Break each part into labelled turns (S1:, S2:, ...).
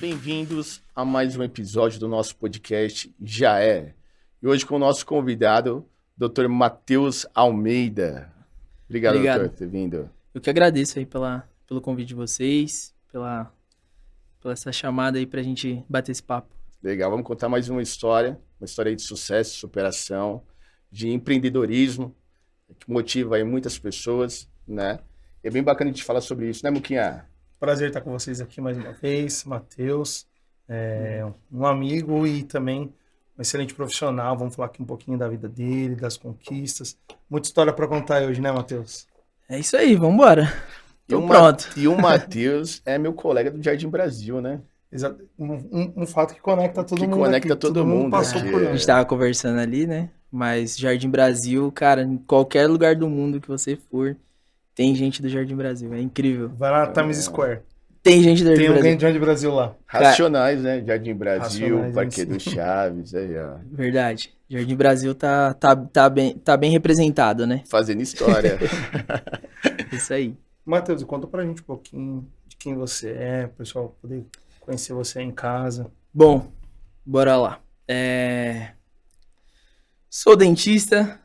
S1: Bem-vindos a mais um episódio do nosso podcast Já É. E hoje com o nosso convidado, Dr. Matheus Almeida. Obrigado, doutor, por ter vindo.
S2: Eu que agradeço aí pelo convite de vocês, pela essa chamada aí pra gente bater esse papo.
S1: Legal, vamos contar mais uma história aí de sucesso, superação, de empreendedorismo, que motiva aí muitas pessoas, né? E é bem bacana a gente falar sobre isso, né, Muquinha?
S3: Prazer estar com vocês aqui mais uma vez, Matheus, um amigo e também um excelente profissional. Vamos falar aqui um pouquinho da vida dele, das conquistas. Muita história para contar hoje, né, Matheus?
S2: É isso aí, vamos embora. Pronto.
S1: E o Matheus é meu colega do Jardim Brasil, né?
S3: Exato. Um fato que conecta todo mundo.
S1: Conecta
S3: aqui.
S1: todo mundo.
S3: Passou por
S2: A gente tava conversando ali, né? Mas Jardim Brasil, cara, em qualquer lugar do mundo que você for, tem gente do Jardim Brasil. É incrível.
S3: Vai lá na Times Square.
S2: Tem gente do Jardim
S3: Tem
S2: Brasil.
S3: alguém do Jardim Brasil lá.
S1: Racionais, né? Jardim Brasil,
S3: Racionais,
S1: Parque do Chaves, aí, ó.
S2: Verdade. Jardim Brasil tá bem representado, né?
S1: Fazendo história.
S2: Isso aí.
S3: Matheus, conta pra gente um pouquinho de quem você é, o pessoal poder conhecer você em casa.
S2: Bom, bora lá. Sou dentista.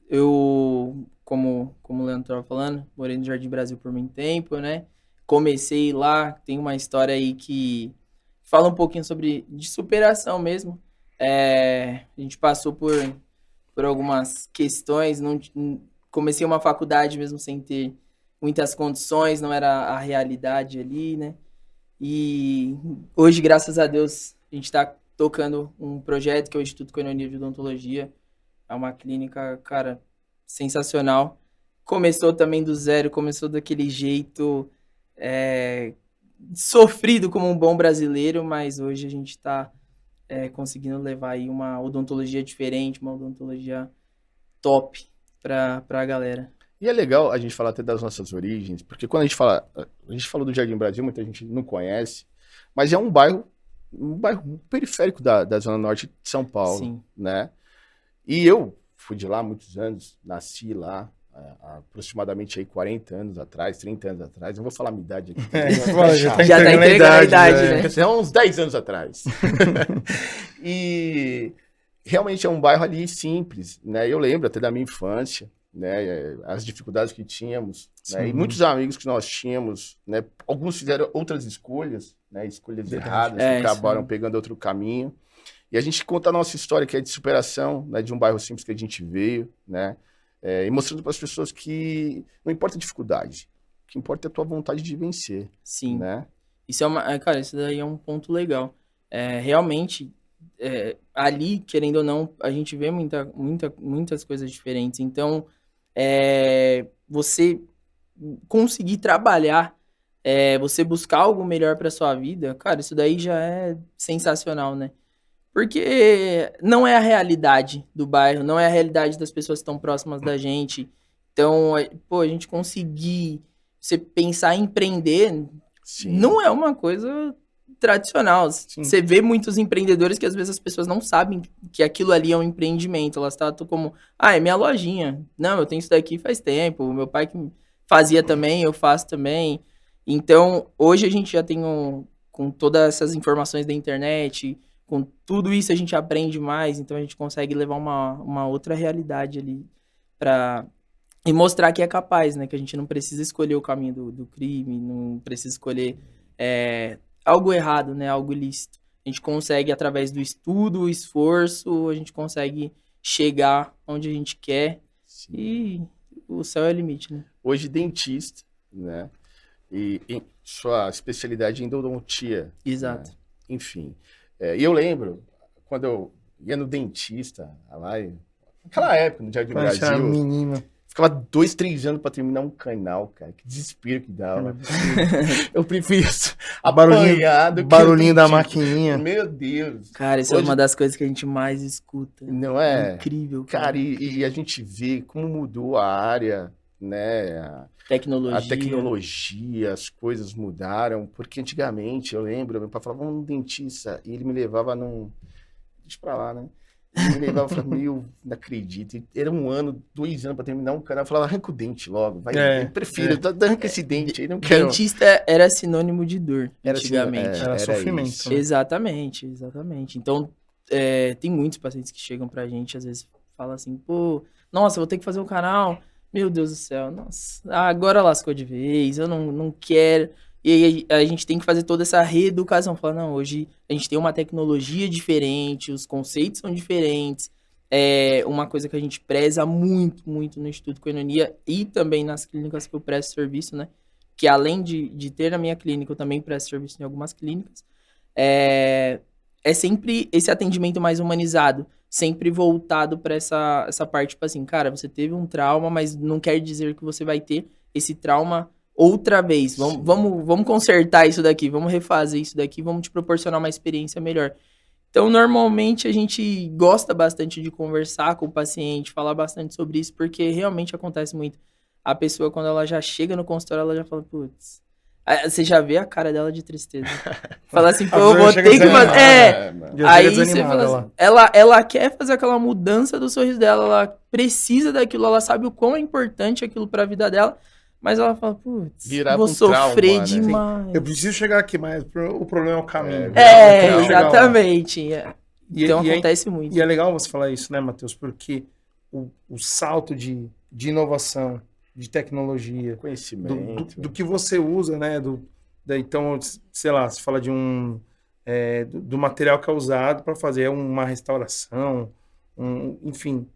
S2: Eu, como o Leandro estava falando, morei no Jardim Brasil por muito tempo, né? Comecei lá, tem uma história aí que fala um pouquinho de superação mesmo. A gente passou por algumas questões, comecei uma faculdade mesmo sem ter muitas condições, não era a realidade ali, né? E hoje, graças a Deus, a gente está tocando um projeto que é o Instituto Coinonia de Odontologia. É uma clínica, cara, sensacional. Começou também do zero, começou daquele jeito sofrido como um bom brasileiro, mas hoje a gente está conseguindo levar aí uma odontologia diferente, uma odontologia top para a galera.
S1: E é legal a gente falar até das nossas origens, porque quando a gente falou do Jardim Brasil, muita gente não conhece, mas é um bairro periférico da Zona Norte de São Paulo.
S2: Sim.
S1: Né? E eu fui de lá há muitos anos, nasci lá, aproximadamente aí 40 anos atrás, 30 anos atrás. Não vou falar a minha idade aqui.
S2: Já tá entregando a idade, né?
S1: É uns 10 anos atrás. E realmente é um bairro ali simples, né? Eu lembro até da minha infância, né? As dificuldades que tínhamos, né? E muitos amigos que nós tínhamos, né? Alguns fizeram outras escolhas, né? Escolhas erradas, que acabaram pegando outro caminho. E a gente conta a nossa história, que é de superação, né? De um bairro simples que a gente veio, né? E mostrando para as pessoas que não importa a dificuldade, o que importa é a tua vontade de vencer.
S2: Sim.
S1: Né?
S2: Isso cara, isso daí é um ponto legal. Realmente, ali, querendo ou não, a gente vê muitas coisas diferentes. Então, você conseguir trabalhar, você buscar algo melhor para sua vida, cara, isso daí já é sensacional, né? Porque não é a realidade do bairro, não é a realidade das pessoas que estão próximas da gente. Então, a gente conseguir, você pensar em empreender,
S1: Sim.
S2: Não é uma coisa tradicional.
S3: Sim.
S2: Você vê muitos empreendedores que às vezes as pessoas não sabem que aquilo ali é um empreendimento. Elas tratam como, é minha lojinha. Não, eu tenho isso daqui faz tempo. O meu pai que fazia também, eu faço também. Então, hoje a gente já tem com todas essas informações da internet, com tudo isso a gente aprende mais, então a gente consegue levar uma outra realidade ali e mostrar que é capaz, né? Que a gente não precisa escolher o caminho do crime, não precisa escolher algo errado, né? Algo ilícito. A gente consegue, através do estudo, esforço, a gente consegue chegar onde a gente quer. Sim. E o céu é o limite, né?
S1: Hoje, dentista, né? E sua especialidade em endodontia.
S2: Exato.
S1: Né? Enfim. E eu lembro, quando eu ia no dentista, lá, naquela época, no Jardim Brasil,
S3: era menino.
S1: Ficava 2, 3 anos pra terminar um canal, cara. Que desespero que dava. Eu prefiro apanhar do que
S3: barulhinho da maquininha.
S1: Meu Deus.
S2: Cara, isso é uma das coisas que a gente mais escuta.
S1: Não é?
S2: É incrível,
S1: cara. E a gente vê como mudou a área, né? A tecnologia, as coisas mudaram. Porque antigamente, eu lembro, meu pai falava, vamos no dentista. E ele me levava Deixa pra lá, né? Me levava e falava, meu, não acredito. E era 1 ano, 2 anos pra terminar um canal. Eu falava, arranca o dente logo. Vai, eu prefiro, arranca esse dente aí, não quero.
S2: Dentista era sinônimo de dor,
S1: Era assim,
S2: antigamente.
S3: Era sofrimento,
S1: isso.
S3: né?
S2: Exatamente, exatamente. Então, tem muitos pacientes que chegam pra gente, às vezes, falam assim, pô, nossa, vou ter que fazer um canal. Meu Deus do céu, nossa, agora lascou de vez, eu não quero. E aí a gente tem que fazer toda essa reeducação. Falar, não, hoje a gente tem uma tecnologia diferente, os conceitos são diferentes. É uma coisa que a gente preza muito, muito no Instituto Koinonia e também nas clínicas que eu presto serviço, né? Que além de ter na minha clínica, eu também presto serviço em algumas clínicas. É sempre esse atendimento mais humanizado, sempre voltado para essa parte, tipo assim, cara, você teve um trauma, mas não quer dizer que você vai ter esse trauma outra vez. Vamos consertar isso daqui, vamos refazer isso daqui, vamos te proporcionar uma experiência melhor. Então, normalmente, a gente gosta bastante de conversar com o paciente, falar bastante sobre isso, porque realmente acontece muito. A pessoa, quando ela já chega no consultório, ela já fala, putz... Você já vê a cara dela de tristeza. Fala assim, pô, eu vou ter que fazer... Aí você fala assim, ela quer fazer aquela mudança do sorriso dela, ela precisa daquilo, ela sabe o quão é importante aquilo pra vida dela, mas ela fala, putz, vou sofrer
S1: trauma,
S2: demais.
S3: Né? Eu preciso chegar aqui, mas o problema é o caminho.
S2: Exatamente. Então acontece muito.
S3: E é legal você falar isso, né, Matheus? Porque o salto de inovação, de tecnologia,
S1: conhecimento,
S3: do que você usa, né? Então, sei lá, você fala de do material que é usado para fazer uma restauração, enfim,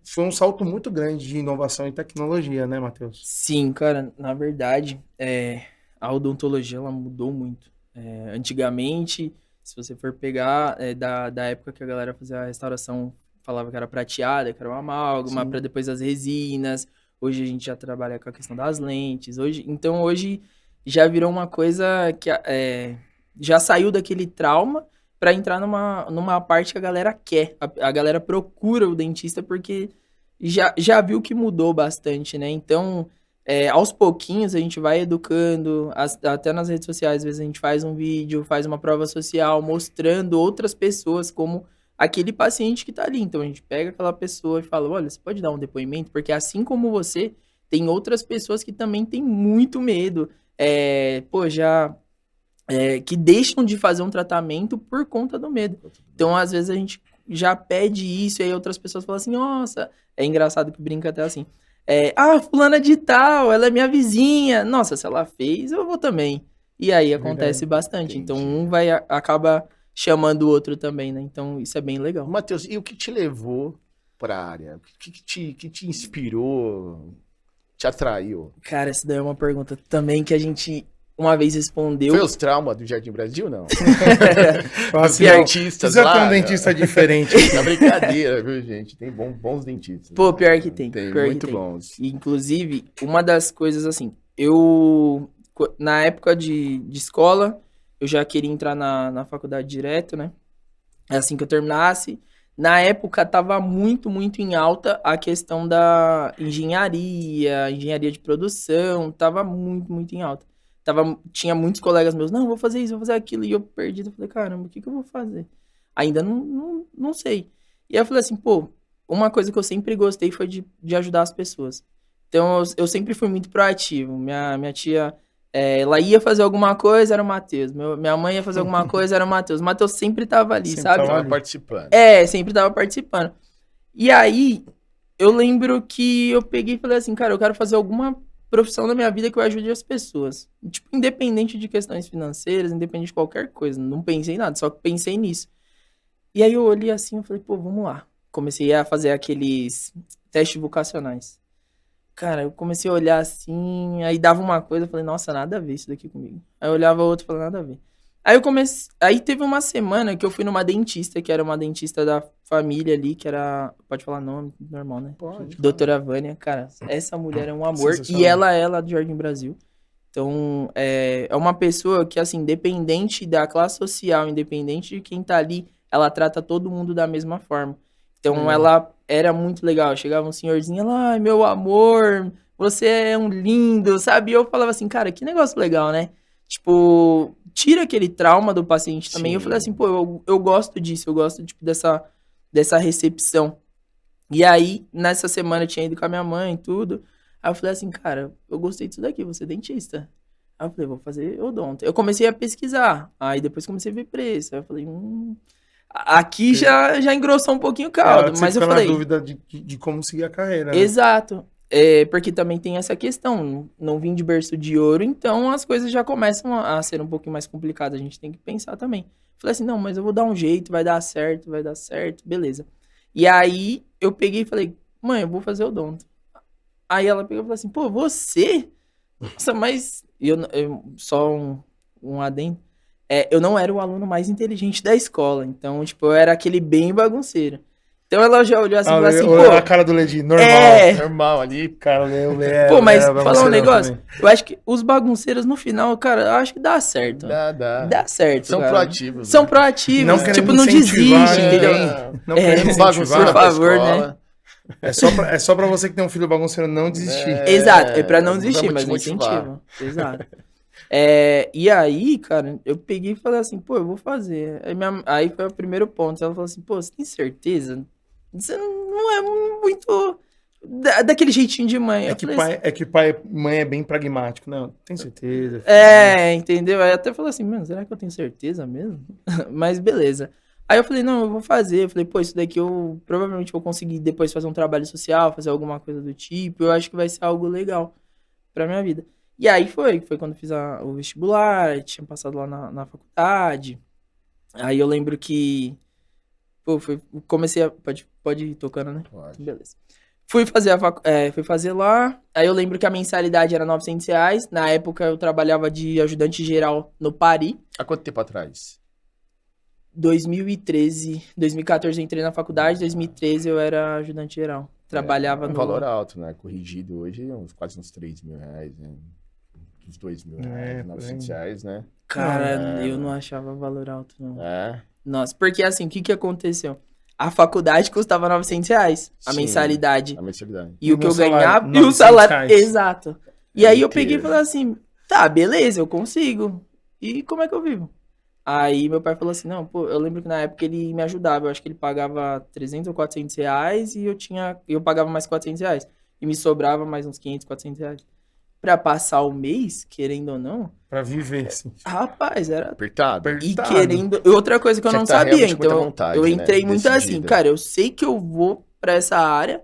S3: foi um salto muito grande de inovação e tecnologia, né, Matheus?
S2: Sim, cara, na verdade, a odontologia ela mudou muito. Antigamente, se você for pegar da época que a galera fazia a restauração, falava que era prateada, que era uma amálgama, para depois as resinas. Hoje a gente já trabalha com a questão das lentes. Então hoje já virou uma coisa que já saiu daquele trauma para entrar numa parte que a galera quer. A galera procura o dentista porque já viu que mudou bastante, né? Então, aos pouquinhos a gente vai educando, até nas redes sociais, às vezes a gente faz um vídeo, faz uma prova social, mostrando outras pessoas como aquele paciente que tá ali. Então, a gente pega aquela pessoa e fala, olha, você pode dar um depoimento? Porque assim como você, tem outras pessoas que também têm muito medo, que deixam de fazer um tratamento por conta do medo. Então, às vezes, a gente já pede isso, e aí outras pessoas falam assim, nossa, é engraçado que brinca até assim, fulana de tal, ela é minha vizinha, nossa, se ela fez, eu vou também. E aí acontece bastante. Entendi. Então, um acaba chamando o outro também, né? Então, isso é bem legal.
S1: Matheus, e o que te levou para a área? O que te inspirou, te atraiu?
S2: Cara, essa daí é uma pergunta também que a gente uma vez respondeu.
S1: Foi os traumas do Jardim Brasil, não?
S3: Assim,
S1: artistas lá.
S3: Tem um dentista diferente.
S1: É brincadeira, viu, gente? Tem bons dentistas.
S2: Pô, pior que tem.
S1: Tem
S2: pior
S1: muito
S2: que
S1: bons.
S2: Tem. Inclusive, uma das coisas assim, eu... Na época de escola, eu já queria entrar na faculdade direto, né? Assim que eu terminasse. Na época, tava muito, muito em alta a questão da engenharia de produção. Tava muito, muito em alta. Tinha muitos colegas meus, não, vou fazer isso, vou fazer aquilo. E eu perdido, eu falei, caramba, o que eu vou fazer? Ainda não sei. E aí eu falei assim, pô, uma coisa que eu sempre gostei foi de ajudar as pessoas. Então, eu sempre fui muito proativo. Minha tia... ela ia fazer alguma coisa, era o Matheus. Minha mãe ia fazer alguma coisa, era o Matheus. O Matheus sempre tava ali,
S3: sempre
S2: sabe?
S1: Tava participando.
S2: Sempre tava participando. E aí, eu lembro que eu peguei e falei assim, cara, eu quero fazer alguma profissão na minha vida que eu ajude as pessoas. Tipo, independente de questões financeiras, independente de qualquer coisa. Não pensei em nada, só pensei nisso. E aí eu olhei assim e falei, pô, vamos lá. Comecei a fazer aqueles testes vocacionais. Cara, eu comecei a olhar assim, aí dava uma coisa, eu falei, nossa, nada a ver isso daqui comigo. Aí eu olhava outro e falei, nada a ver. Aí teve uma semana que eu fui numa dentista, que era uma dentista da família ali, que era, pode falar nome, normal, né?
S1: Pode.
S2: Doutora Vânia, cara, essa mulher é um amor, e ela é lá do Jardim Brasil. Então, é uma pessoa que, assim, independente da classe social, independente de quem tá ali, ela trata todo mundo da mesma forma. Então, ela era muito legal. Chegava um senhorzinho lá, ai, meu amor, você é um lindo, sabe? E eu falava assim, cara, que negócio legal, né? tipo, tira aquele trauma do paciente também.
S1: Sim.
S2: Eu falei assim, pô, eu gosto disso, eu gosto, tipo, dessa recepção. E aí, nessa semana eu tinha ido com a minha mãe e tudo. Aí eu falei assim, cara, eu gostei disso daqui, vou ser dentista. Aí eu falei, vou fazer odonto. Eu comecei a pesquisar, aí depois comecei a ver preço. Aí eu falei, aqui já engrossou um pouquinho o caldo.
S3: Você
S2: Mas eu
S3: fica
S2: falei,
S3: na dúvida de como seguir a carreira, né?
S2: exato. Porque também tem essa questão, não vim de berço de ouro, então as coisas já começam a ser um pouquinho mais complicadas, a gente tem que pensar também. Falei assim, não, mas eu vou dar um jeito, vai dar certo, beleza. E aí eu peguei e falei, mãe, eu vou fazer odonto. Aí ela pegou e falou assim, pô, você? Nossa, mas só um adendo. Eu não era o aluno mais inteligente da escola, então, tipo, eu era aquele bem bagunceiro. Então ela já olhou assim e falou assim, pô...
S3: A cara do Ledi, normal.
S1: Normal ali.
S3: Cara,
S2: Pô, mas falar um negócio, também. Eu acho que os bagunceiros no final, cara, eu acho que dá certo.
S1: Dá
S2: certo,
S1: São
S2: cara.
S1: proativos.
S2: São proativos,
S3: não
S2: tipo, não desiste, entendeu?
S3: Não querendo
S1: bagunceiro,
S2: por favor, né?
S3: É só pra você que tem um filho bagunceiro não desistir.
S2: Exato, é pra não desistir, mas incentivo. Exato. E aí, cara, eu peguei e falei assim, pô, eu vou fazer. Aí foi o primeiro ponto. Ela falou assim, pô, você tem certeza? Você não é muito daquele jeitinho de mãe.
S3: Que pai e mãe é bem pragmático, não? Tem certeza?
S2: Entendeu? Aí até falou assim, mano, será que eu tenho certeza mesmo? Mas beleza. Aí eu falei, não, eu vou fazer. Eu falei, pô, isso daqui eu provavelmente vou conseguir depois fazer um trabalho social, fazer alguma coisa do tipo. Eu acho que vai ser algo legal pra minha vida. E aí foi quando eu fiz o vestibular, tinha passado lá na faculdade. Aí eu lembro que, pô, comecei a... Pode ir tocando, né?
S1: Pode.
S2: Beleza. Fui fazer lá, aí eu lembro que a mensalidade era R$900. Na época eu trabalhava de ajudante geral no Paris.
S1: Há quanto tempo atrás?
S2: 2014 eu entrei na faculdade, 2013 eu era ajudante geral. Trabalhava
S1: no... valor alto, né? Corrigido hoje, quase uns R$3.000, né? Uns R$2.000, R$900, né?
S2: Cara, eu não achava valor alto, não. Nossa, porque assim, o que aconteceu? A faculdade custava R$900, a mensalidade.
S1: A mensalidade.
S2: E o que eu ganhava, e o salário, exato. E aí eu peguei e falei assim, tá, beleza, eu consigo. E como é que eu vivo? Aí meu pai falou assim, não, pô, eu lembro que na época ele me ajudava, eu acho que ele pagava R$300 ou R$400 e eu pagava mais R$400. E me sobrava mais uns R$500, R$400. Pra passar o mês, querendo ou não...
S3: Pra viver, sim.
S2: Rapaz, era...
S1: Apertado.
S2: E querendo... Outra coisa que eu não sabia, então
S1: vontade,
S2: eu entrei
S1: né?
S2: muito assim, cara, eu sei que eu vou pra essa área,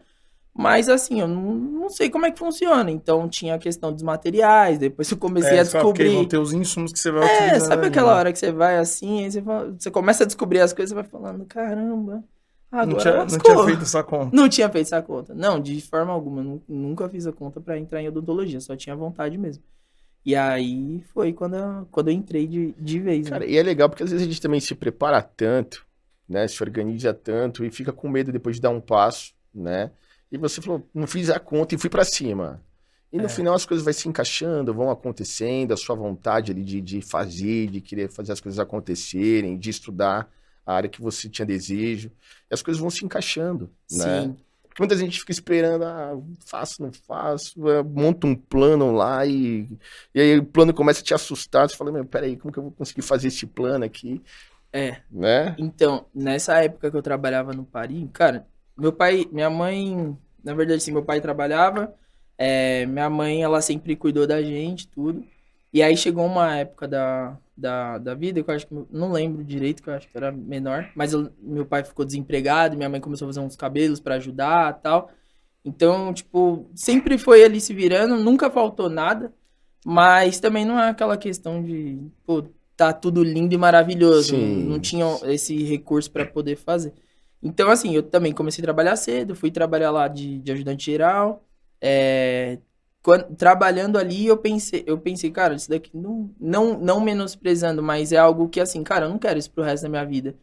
S2: mas assim, eu não sei como é que funciona. Então tinha a questão dos materiais, depois eu comecei a descobrir...
S3: Vão ter os insumos que você vai utilizar.
S2: Sabe aquela hora que você vai assim, aí você começa a descobrir as coisas e vai falando, caramba... Agora
S3: não tinha feito essa conta.
S2: Não tinha feito essa conta. Não, de forma alguma. Nunca fiz a conta pra entrar em odontologia. Só tinha vontade mesmo. E aí foi quando eu entrei de vez.
S1: Cara,
S2: né?
S1: E é legal porque às vezes a gente também se prepara tanto, né? Se organiza tanto e fica com medo depois de dar um passo, né? E você falou, não fiz a conta e fui pra cima. E no final as coisas vão se encaixando, vão acontecendo, a sua vontade ali de fazer, de querer fazer as coisas acontecerem, de estudar a área que você tinha desejo, e as coisas vão se encaixando, né?
S2: Sim.
S1: Porque muita gente fica esperando, faço, não faço, monta um plano lá e aí o plano começa a te assustar, você fala, meu, peraí, como que eu vou conseguir fazer esse plano aqui? Né?
S2: Então, nessa época que eu trabalhava no Paris, cara, minha mãe, na verdade, sim, meu pai trabalhava, minha mãe, ela sempre cuidou da gente, tudo, e aí chegou uma época da vida, que eu acho que, não lembro direito, que eu acho que era menor, mas meu pai ficou desempregado, minha mãe começou a fazer uns cabelos pra ajudar e tal. Então, tipo, sempre foi ali se virando, nunca faltou nada, mas também não é aquela questão de, pô, tá tudo lindo e maravilhoso, não tinha esse recurso pra poder fazer. Então, assim, eu também comecei a trabalhar cedo, fui trabalhar lá de ajudante geral, trabalhando ali, eu pensei, cara, isso daqui não menosprezando, mas é algo que, assim, cara, eu não quero isso pro resto da minha vida.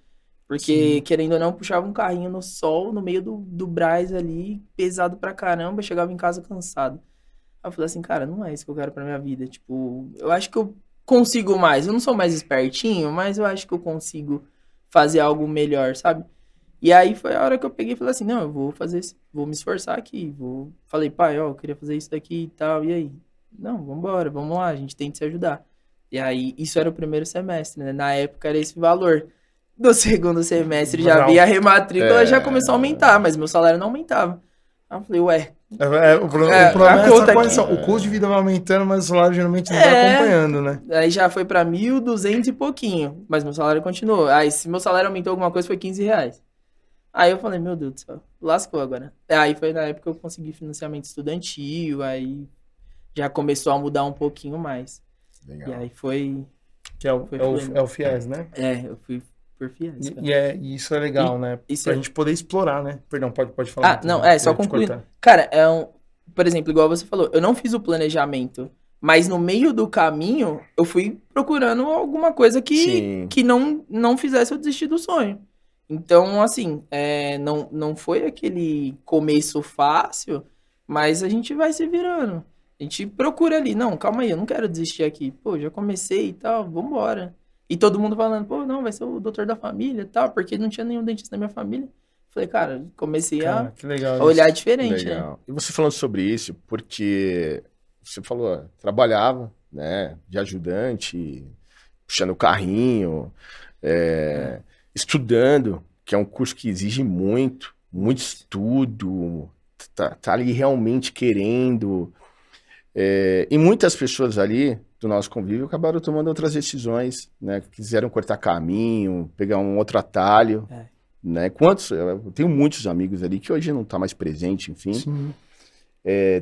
S2: Porque, querendo ou não, eu puxava um carrinho no sol, no meio do Brás ali, pesado pra caramba, chegava em casa cansado. Aí eu falei assim, cara, não é isso que eu quero pra minha vida. Tipo, eu acho que eu consigo mais. Eu não sou mais espertinho, mas eu acho que eu consigo fazer algo melhor, sabe? E aí foi a hora que eu peguei e falei assim, não, eu vou me esforçar aqui. Falei, pai, ó, eu queria fazer isso daqui e tal, e aí? Não, vamos lá, a gente tem que se ajudar. E aí, isso era o primeiro semestre, né? Na época era esse valor. Do segundo semestre já vi a rematrícula, já começou a aumentar, mas meu salário não aumentava. Aí eu falei, ué.
S3: O problema
S2: a
S3: é
S2: conta
S3: essa condição. O custo de vida vai aumentando, mas o salário geralmente não vai acompanhando, né?
S2: Aí já foi pra 1.200 e pouquinho, mas meu salário continuou. Aí se meu salário aumentou alguma coisa, foi R$ 15. Aí eu falei, meu Deus do céu, lascou agora. Aí foi na época que eu consegui financiamento estudantil, aí já começou a mudar um pouquinho mais.
S1: Legal.
S2: E aí foi...
S3: Que é o FIES, né?
S2: Eu fui por FIES.
S3: E isso é legal, né?
S2: Isso
S3: Pra gente poder explorar, né? Perdão, pode falar.
S2: Só concluindo. Cara, por exemplo, igual você falou, eu não fiz o planejamento, mas no meio do caminho, eu fui procurando alguma coisa que não fizesse eu desistir do sonho. Então, assim, não foi aquele começo fácil, mas a gente vai se virando. A gente procura ali, não, calma aí, eu não quero desistir aqui. Pô, já comecei e tal, vambora. E todo mundo falando, pô, não, vai ser o doutor da família e tal, porque não tinha nenhum dentista na minha família. Falei, cara, comecei a olhar diferente, né?
S1: E você falando sobre isso, porque você falou, trabalhava, né, de ajudante, puxando o carrinho, estudando, que é um curso que exige muito estudo, tá ali realmente querendo. E muitas pessoas ali do nosso convívio acabaram tomando outras decisões, né? Quiseram cortar caminho, pegar um outro atalho, né? Eu tenho muitos amigos ali que hoje não tá mais presente, enfim.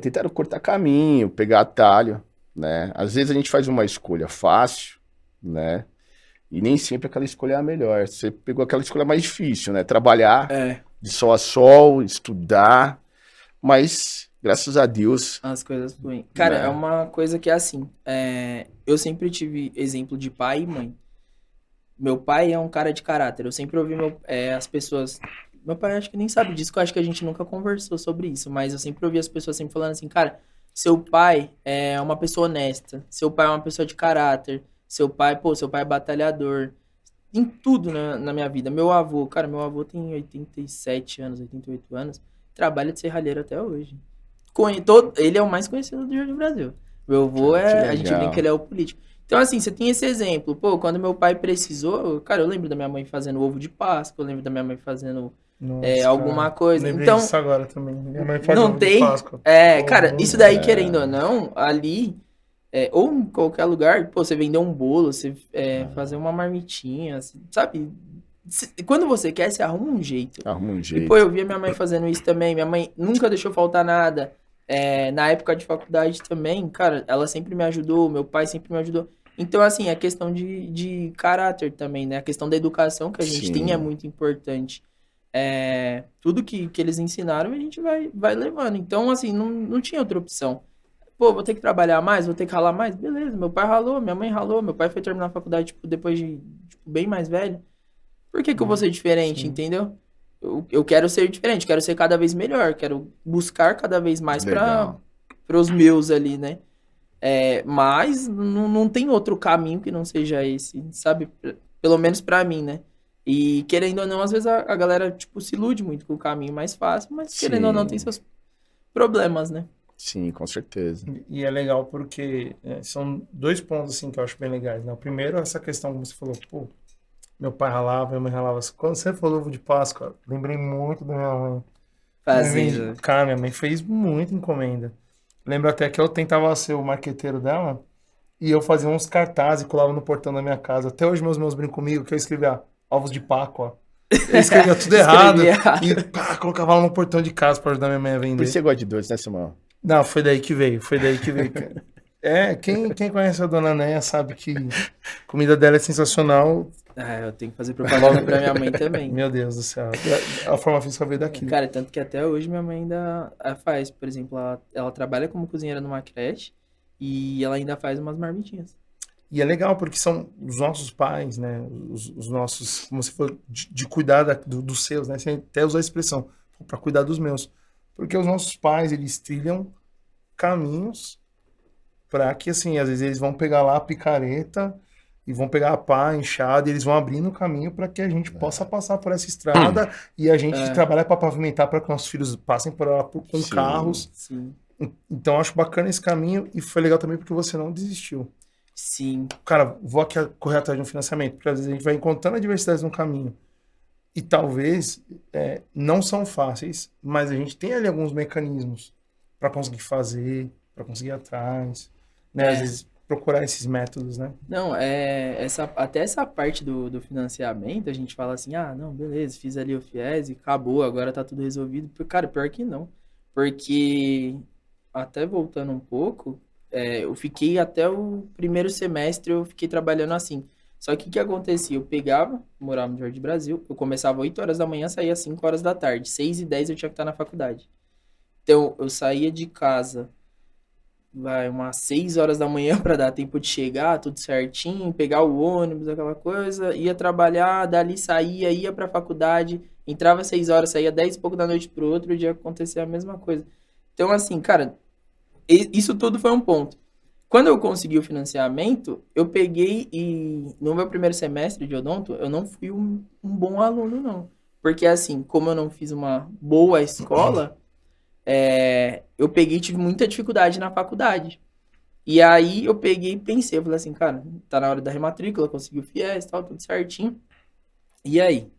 S1: Tentaram cortar caminho, pegar atalho, né? Às vezes a gente faz uma escolha fácil, né? E nem sempre aquela escolha é a melhor. Você pegou aquela escolha mais difícil, né? Trabalhar de sol a sol, estudar, mas... Graças a Deus.
S2: As coisas fluem. Cara, é uma coisa que é assim. Eu sempre tive exemplo de pai e mãe. Meu pai é um cara de caráter. Eu sempre ouvi as pessoas... Meu pai acho que nem sabe disso, que eu acho que a gente nunca conversou sobre isso. Mas eu sempre ouvi as pessoas sempre falando assim, cara, seu pai é uma pessoa honesta. Seu pai é uma pessoa de caráter. Seu pai é batalhador. Em tudo na minha vida. Meu avô tem 87 anos, 88 anos. Trabalha de serralheiro até hoje. Ele é o mais conhecido do Jardim Brasil. Meu avô a gente brinca que ele é o político. Então, assim, você tem esse exemplo. Pô, quando meu pai precisou, cara, eu lembro da minha mãe fazendo ovo de Páscoa, eu lembro da minha mãe fazendo alguma coisa.
S3: Lembrei
S2: então,
S3: disso agora também. Minha mãe faz
S2: não
S3: ovo
S2: tem,
S3: de Páscoa.
S2: Cara, isso daí, querendo ou não, ali, ou em qualquer lugar, pô, você vender um bolo, você fazer uma marmitinha, sabe? Quando você quer, você arruma um jeito. E, pô, eu via minha mãe fazendo isso também. Minha mãe nunca deixou faltar nada. Na época de faculdade também, cara, ela sempre me ajudou, meu pai sempre me ajudou. Então, assim, a questão de caráter também, né? A questão da educação que a gente tem é muito importante. Tudo que eles ensinaram, a gente vai levando. Então, assim, não tinha outra opção. Pô, vou ter que trabalhar mais, vou ter que ralar mais? Beleza, meu pai ralou, minha mãe ralou, meu pai foi terminar a faculdade, tipo, depois de, bem mais velho. Por que eu vou ser diferente, entendeu? Eu quero ser diferente, quero ser cada vez melhor, quero buscar cada vez mais para os meus ali, né? Mas não tem outro caminho que não seja esse, sabe? Pelo menos para mim, né? E querendo ou não, às vezes a galera, tipo, se ilude muito com o caminho mais fácil, mas querendo ou não tem seus problemas, né?
S1: Sim, com certeza.
S3: E é legal porque são dois pontos, assim, que eu acho bem legais, né? O primeiro é essa questão, como você falou, pô, meu pai ralava, minha mãe ralava. Quando você falou ovo de Páscoa, lembrei muito da minha mãe.
S2: Fazendo.
S3: Cara, minha mãe fez muita encomenda. Lembro até que eu tentava ser o marqueteiro dela e eu fazia uns cartazes e colava no portão da minha casa. Até hoje meus irmãos brincam comigo que eu escrevia ovos de Páscoa. Eu escrevia tudo errado. E colocava lá no portão de casa pra ajudar minha mãe a vender.
S1: Por isso você gosta de doce, né, Samuel?
S3: Não, foi daí que veio, cara. Quem conhece a Dona Néia sabe que a comida dela é sensacional.
S2: Eu tenho que fazer propaganda pra minha mãe também.
S3: Meu Deus do céu. A forma física veio daqui.
S2: Cara, tanto que até hoje minha mãe ainda faz. Por exemplo, ela trabalha como cozinheira numa creche e ela ainda faz umas marmitinhas.
S3: E é legal porque são os nossos pais, né? Os nossos, como se for, de cuidar dos seus, né? Você até usar a expressão, para cuidar dos meus. Porque os nossos pais, eles trilham caminhos para que, assim, às vezes eles vão pegar lá a picareta e vão pegar a pá, a enxada, e eles vão abrindo o caminho para que a gente possa passar por essa estrada e a gente trabalhar para pavimentar para que nossos filhos passem por lá com carros.
S2: Sim.
S3: Então, eu acho bacana esse caminho e foi legal também porque você não desistiu.
S2: Sim.
S3: Cara, vou aqui correr atrás de um financiamento, porque às vezes a gente vai encontrando adversidades no caminho. E talvez não são fáceis, mas a gente tem ali alguns mecanismos para conseguir fazer, para conseguir ir atrás, né? Às vezes procurar esses métodos, né?
S2: Não, até essa parte do financiamento, a gente fala assim, ah, não, beleza, fiz ali o FIES e acabou, agora tá tudo resolvido. Cara, pior que não. Porque, até voltando um pouco, eu fiquei até o primeiro semestre, eu fiquei trabalhando assim. Só que o que acontecia? Eu pegava, morava no Jardim Brasil, eu começava 8 horas da manhã, saía às 5 horas da tarde. 6h10 eu tinha que estar na faculdade. Então, eu saía de casa, umas 6 horas da manhã para dar tempo de chegar, tudo certinho, pegar o ônibus, aquela coisa, ia trabalhar, dali saía, ia pra faculdade, entrava às 6 horas, saía 10 e pouco da noite pro outro dia acontecia a mesma coisa. Então, assim, cara, isso tudo foi um ponto. Quando eu consegui o financiamento, eu peguei e no meu primeiro semestre de odonto, eu não fui um bom aluno, não. Porque, assim, como eu não fiz uma boa escola, eu peguei e tive muita dificuldade na faculdade. E aí eu peguei e pensei, eu falei assim, cara, tá na hora da rematrícula, consegui o FIES, tal, tudo certinho. E aí?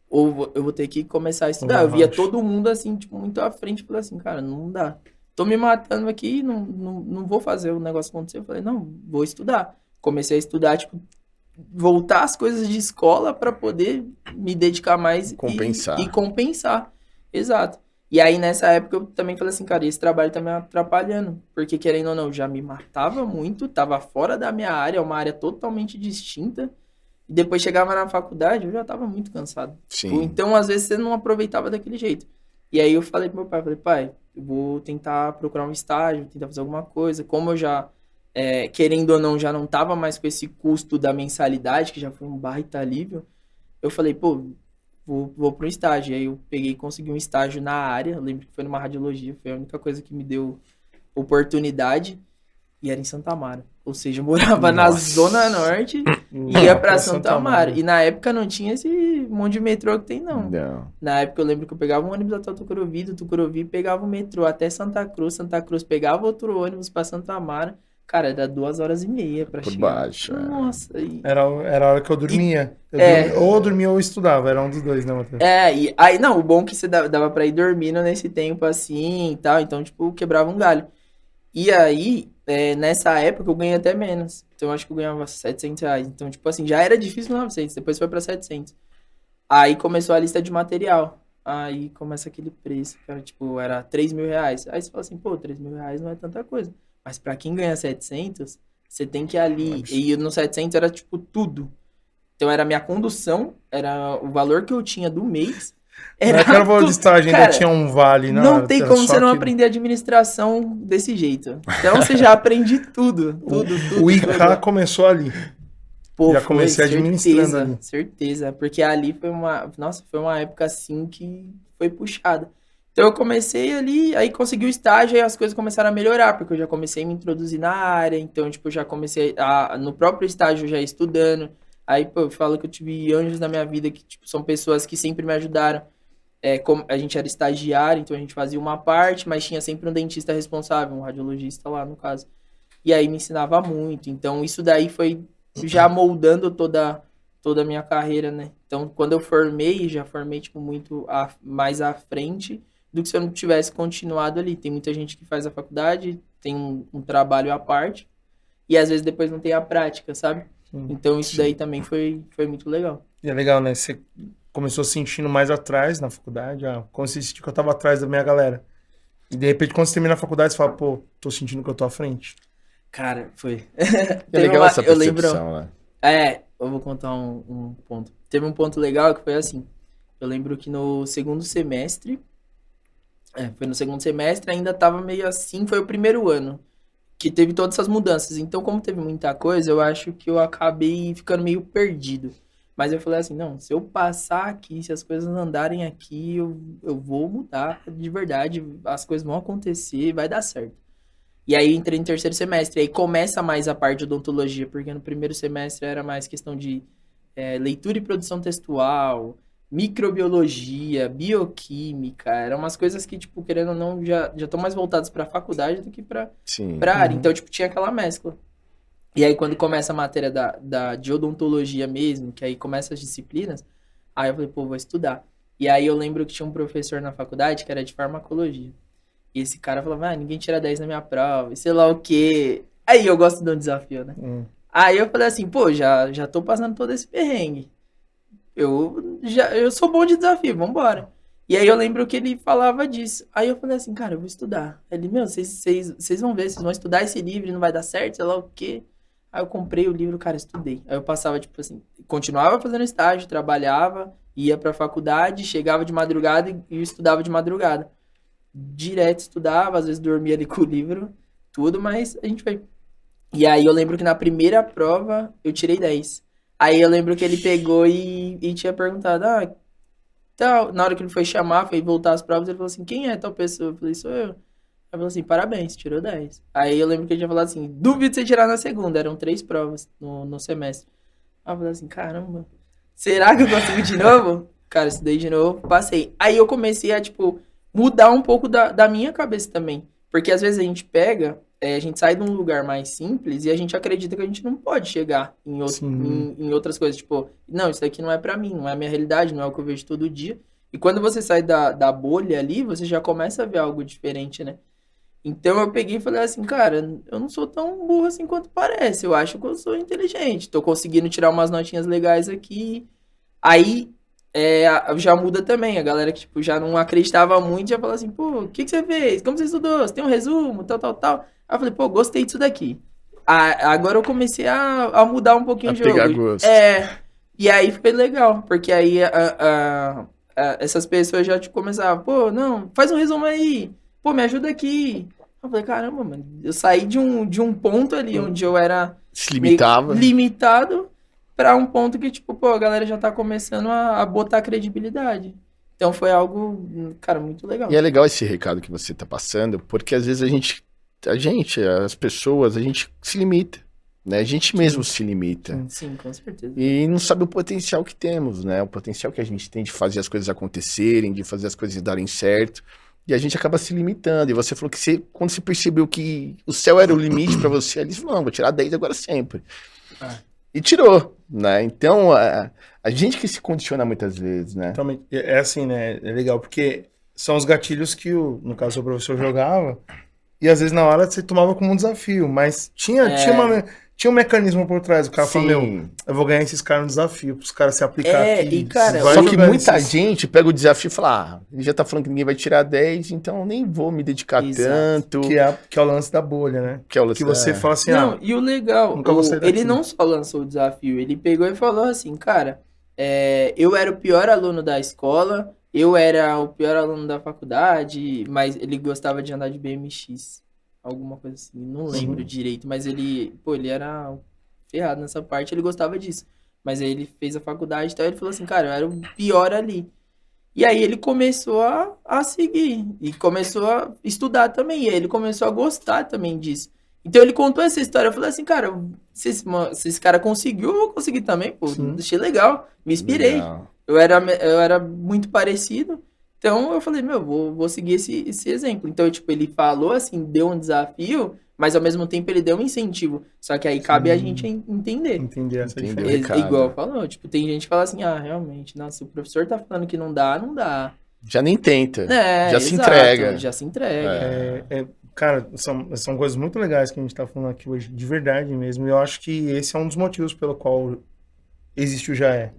S2: Ou eu vou ter que começar a estudar. Eu via todo mundo assim, tipo, muito à frente, falei assim, cara, não dá. Tô me matando aqui, não vou fazer o negócio acontecer. Eu falei, não, vou estudar. Comecei a estudar, tipo, voltar as coisas de escola para poder me dedicar mais e compensar. Exato. E aí, nessa época, eu também falei assim, cara, esse trabalho tá me atrapalhando. Porque, querendo ou não, já me matava muito, tava fora da minha área, uma área totalmente distinta. E depois chegava na faculdade, eu já tava muito cansado.
S1: Sim.
S2: Então, às vezes, você não aproveitava daquele jeito. E aí, eu falei pro meu pai, pai, eu vou tentar procurar um estágio, tentar fazer alguma coisa. Como eu já, querendo ou não, já não tava mais com esse custo da mensalidade, que já foi um baita alívio, eu falei, pô, vou para um estágio. E aí eu peguei e consegui um estágio na área. Eu lembro que foi numa radiologia, foi a única coisa que me deu oportunidade. E era em Santa Amaro. Ou seja, eu morava na Zona Norte e ia pra Santa Amaro. E na época não tinha esse monte de metrô que tem, não. Na época eu lembro que eu pegava um ônibus até o Tucuruvi, do Tucuruvi pegava o metrô até Santa Cruz pegava outro ônibus pra Santa Amaro. Cara, era 2h30 pra chegar. Por
S1: baixo.
S2: Nossa.
S3: Era a hora que eu dormia. Ou eu dormia ou eu estudava, era um dos dois, né, Matheus?
S2: E aí, não, o bom é que você dava pra ir dormindo nesse tempo assim e tal, então, tipo, quebrava um galho. E aí, nessa época, eu ganhei até menos. Então, eu acho que eu ganhava R$700. Então, tipo assim, já era difícil 900, depois foi pra 700. Aí começou a lista de material. Aí começa aquele preço, cara, tipo, era R$3.000. Aí você fala assim, pô, R$3.000 não é tanta coisa. Mas pra quem ganha 700, você tem que ir ali. E no 700 era, tipo, tudo. Então, era a minha condução, era o valor que eu tinha do mês.
S3: Era aquela valor de estágio, ainda tinha um vale.
S2: Não tem como você não aprender administração desse jeito. Então, você já aprende tudo.
S3: O IK começou ali.
S2: Pô,
S3: já comecei administrando ali.
S2: Certeza, porque ali foi uma época assim que foi puxada. Então eu comecei ali, aí consegui o estágio, aí as coisas começaram a melhorar, porque eu já comecei a me introduzir na área, então, tipo, já comecei no próprio estágio já estudando. Aí, pô, eu falo que eu tive anjos na minha vida, que, tipo, são pessoas que sempre me ajudaram. Como a gente era estagiário, então a gente fazia uma parte, mas tinha sempre um dentista responsável, um radiologista lá, no caso. E aí me ensinava muito. Então, isso daí foi já moldando toda a minha carreira, né? Então, quando eu formei, já formei, tipo, muito mais à frente do que se eu não tivesse continuado ali. Tem muita gente que faz a faculdade, tem um trabalho à parte, e às vezes depois não tem a prática, sabe? Então, isso daí também foi muito legal.
S3: E é legal, né? Você começou sentindo mais atrás na faculdade, como se sentir que eu tava atrás da minha galera. E, de repente, quando você termina a faculdade, você fala, pô, tô sentindo que eu tô à frente.
S2: Cara, foi.
S1: É legal essa percepção,
S2: né? Eu vou contar um ponto. Teve um ponto legal que foi assim. Eu lembro que no segundo semestre, ainda tava meio assim, foi o primeiro ano que teve todas essas mudanças. Então, como teve muita coisa, eu acho que eu acabei ficando meio perdido. Mas eu falei assim, não, se eu passar aqui, se as coisas andarem aqui, eu vou mudar de verdade, as coisas vão acontecer, vai dar certo. E aí entrei no terceiro semestre, aí começa mais a parte de odontologia, porque no primeiro semestre era mais questão de leitura e produção textual, microbiologia, bioquímica, eram umas coisas que, tipo, querendo ou não, já estão mais voltadas para a faculdade do que para a área. Então, tipo, tinha aquela mescla. E aí, quando começa a matéria de odontologia mesmo, que aí começa as disciplinas, aí eu falei, pô, vou estudar. E aí eu lembro que tinha um professor na faculdade que era de farmacologia. E esse cara falava, ah, ninguém tira 10 na minha prova, e sei lá o quê. Aí eu gosto de um desafio, né? Aí eu falei assim, pô, já tô passando todo esse perrengue. Eu sou bom de desafio, vambora. E aí eu lembro que ele falava disso. Aí eu falei assim, cara, eu vou estudar. Ele, meu, vocês vão ver, vocês vão estudar esse livro e não vai dar certo, sei lá o quê. Aí eu comprei o livro, cara, estudei. Aí eu passava, tipo assim, continuava fazendo estágio, trabalhava, ia pra faculdade, chegava de madrugada e estudava de madrugada. Direto estudava, às vezes dormia ali com o livro, tudo, mas a gente foi. E aí eu lembro que na primeira prova eu tirei 10. Aí eu lembro que ele pegou e tinha perguntado, tal. Na hora que ele foi chamar, foi voltar as provas, ele falou assim, quem é tal pessoa? Eu falei, sou eu. Aí falou assim, parabéns, tirou 10. Aí eu lembro que ele tinha falado assim, duvido você tirar na segunda, eram 3 provas no semestre. Aí eu falei assim, caramba, será que eu consigo de novo? Cara, estudei de novo, passei. Aí eu comecei a, tipo, mudar um pouco da minha cabeça também. Porque às vezes a gente pega, a gente sai de um lugar mais simples e a gente acredita que a gente não pode chegar em outras coisas. Tipo, não, isso daqui não é pra mim, não é a minha realidade, não é o que eu vejo todo dia. E quando você sai da bolha ali, você já começa a ver algo diferente, né? Então eu peguei e falei assim, cara, eu não sou tão burro assim quanto parece. Eu acho que eu sou inteligente. Tô conseguindo tirar umas notinhas legais aqui. Aí já muda também. A galera que tipo, já não acreditava muito já falou assim, pô, o que você fez? Como você estudou? Você tem um resumo? Tal, tal, tal. Aí eu falei, pô, gostei disso daqui. Agora eu comecei a mudar um pouquinho
S1: A
S2: o jogo.
S1: pegar gosto.
S2: E aí foi legal, porque aí essas pessoas já começavam, pô, não, faz um resumo aí. Pô, me ajuda aqui. Eu falei, caramba, mano, eu saí de um ponto ali onde eu era
S1: Se limitava.
S2: limitado pra um ponto que, tipo, pô, a galera já tá começando a botar credibilidade. Então foi algo, cara, muito legal.
S1: E é legal esse recado que você tá passando, porque às vezes as pessoas, a gente se limita, né? A gente mesmo se limita.
S2: Sim, com certeza.
S1: E não sabe o potencial que temos, né? O potencial que a gente tem de fazer as coisas acontecerem, de fazer as coisas darem certo. E a gente acaba se limitando. E você falou que quando você percebeu que o céu era o limite pra você, ali você falou, não, vou tirar 10 agora sempre. E tirou, né? Então, a gente que se condiciona muitas vezes, né?
S3: Então, é assim, né? É legal, porque são os gatilhos que, no caso, o professor jogava, e às vezes na hora você tomava como um desafio, mas tinha um mecanismo por trás. O cara falou, meu, eu vou ganhar esses caras no desafio, para os caras se aplicar aqui.
S2: E, cara,
S1: só que muita gente pega o desafio e fala, ele já tá falando que ninguém vai tirar 10, então eu nem vou me dedicar tanto.
S3: Que é o lance da bolha, né?
S1: Que é o lance
S3: que você fala assim,
S2: não, e o legal,
S3: nunca vou sair daqui.
S2: ele não só lançou o desafio, ele pegou e falou assim, cara, eu era o pior aluno da escola, eu era o pior aluno da faculdade, mas ele gostava de andar de BMX. Alguma coisa assim, não lembro direito, mas ele era ferrado nessa parte, ele gostava disso. Mas aí ele fez a faculdade e tal, ele falou assim, cara, eu era o pior ali. E aí ele começou a seguir, e começou a estudar também, e aí ele começou a gostar também disso. Então ele contou essa história, eu falei assim, cara, se esse cara conseguiu, eu vou conseguir também, pô, achei legal, me inspirei.
S1: Legal.
S2: Eu era muito parecido. Então eu falei, meu, vou seguir esse exemplo. Então, tipo, ele falou assim, deu um desafio, mas ao mesmo tempo ele deu um incentivo. Só que aí cabe a gente entender.
S3: Entender essa
S1: Entender.
S3: diferença.
S2: Igual falou, tipo, tem gente que fala assim, realmente, nossa, se o professor tá falando que não dá, não dá.
S1: Já nem tenta.
S2: Já
S1: se entrega.
S2: Já se entrega.
S3: Cara, são coisas muito legais que a gente tá falando aqui hoje, de verdade mesmo. E eu acho que esse é um dos motivos pelo qual existe o Já É.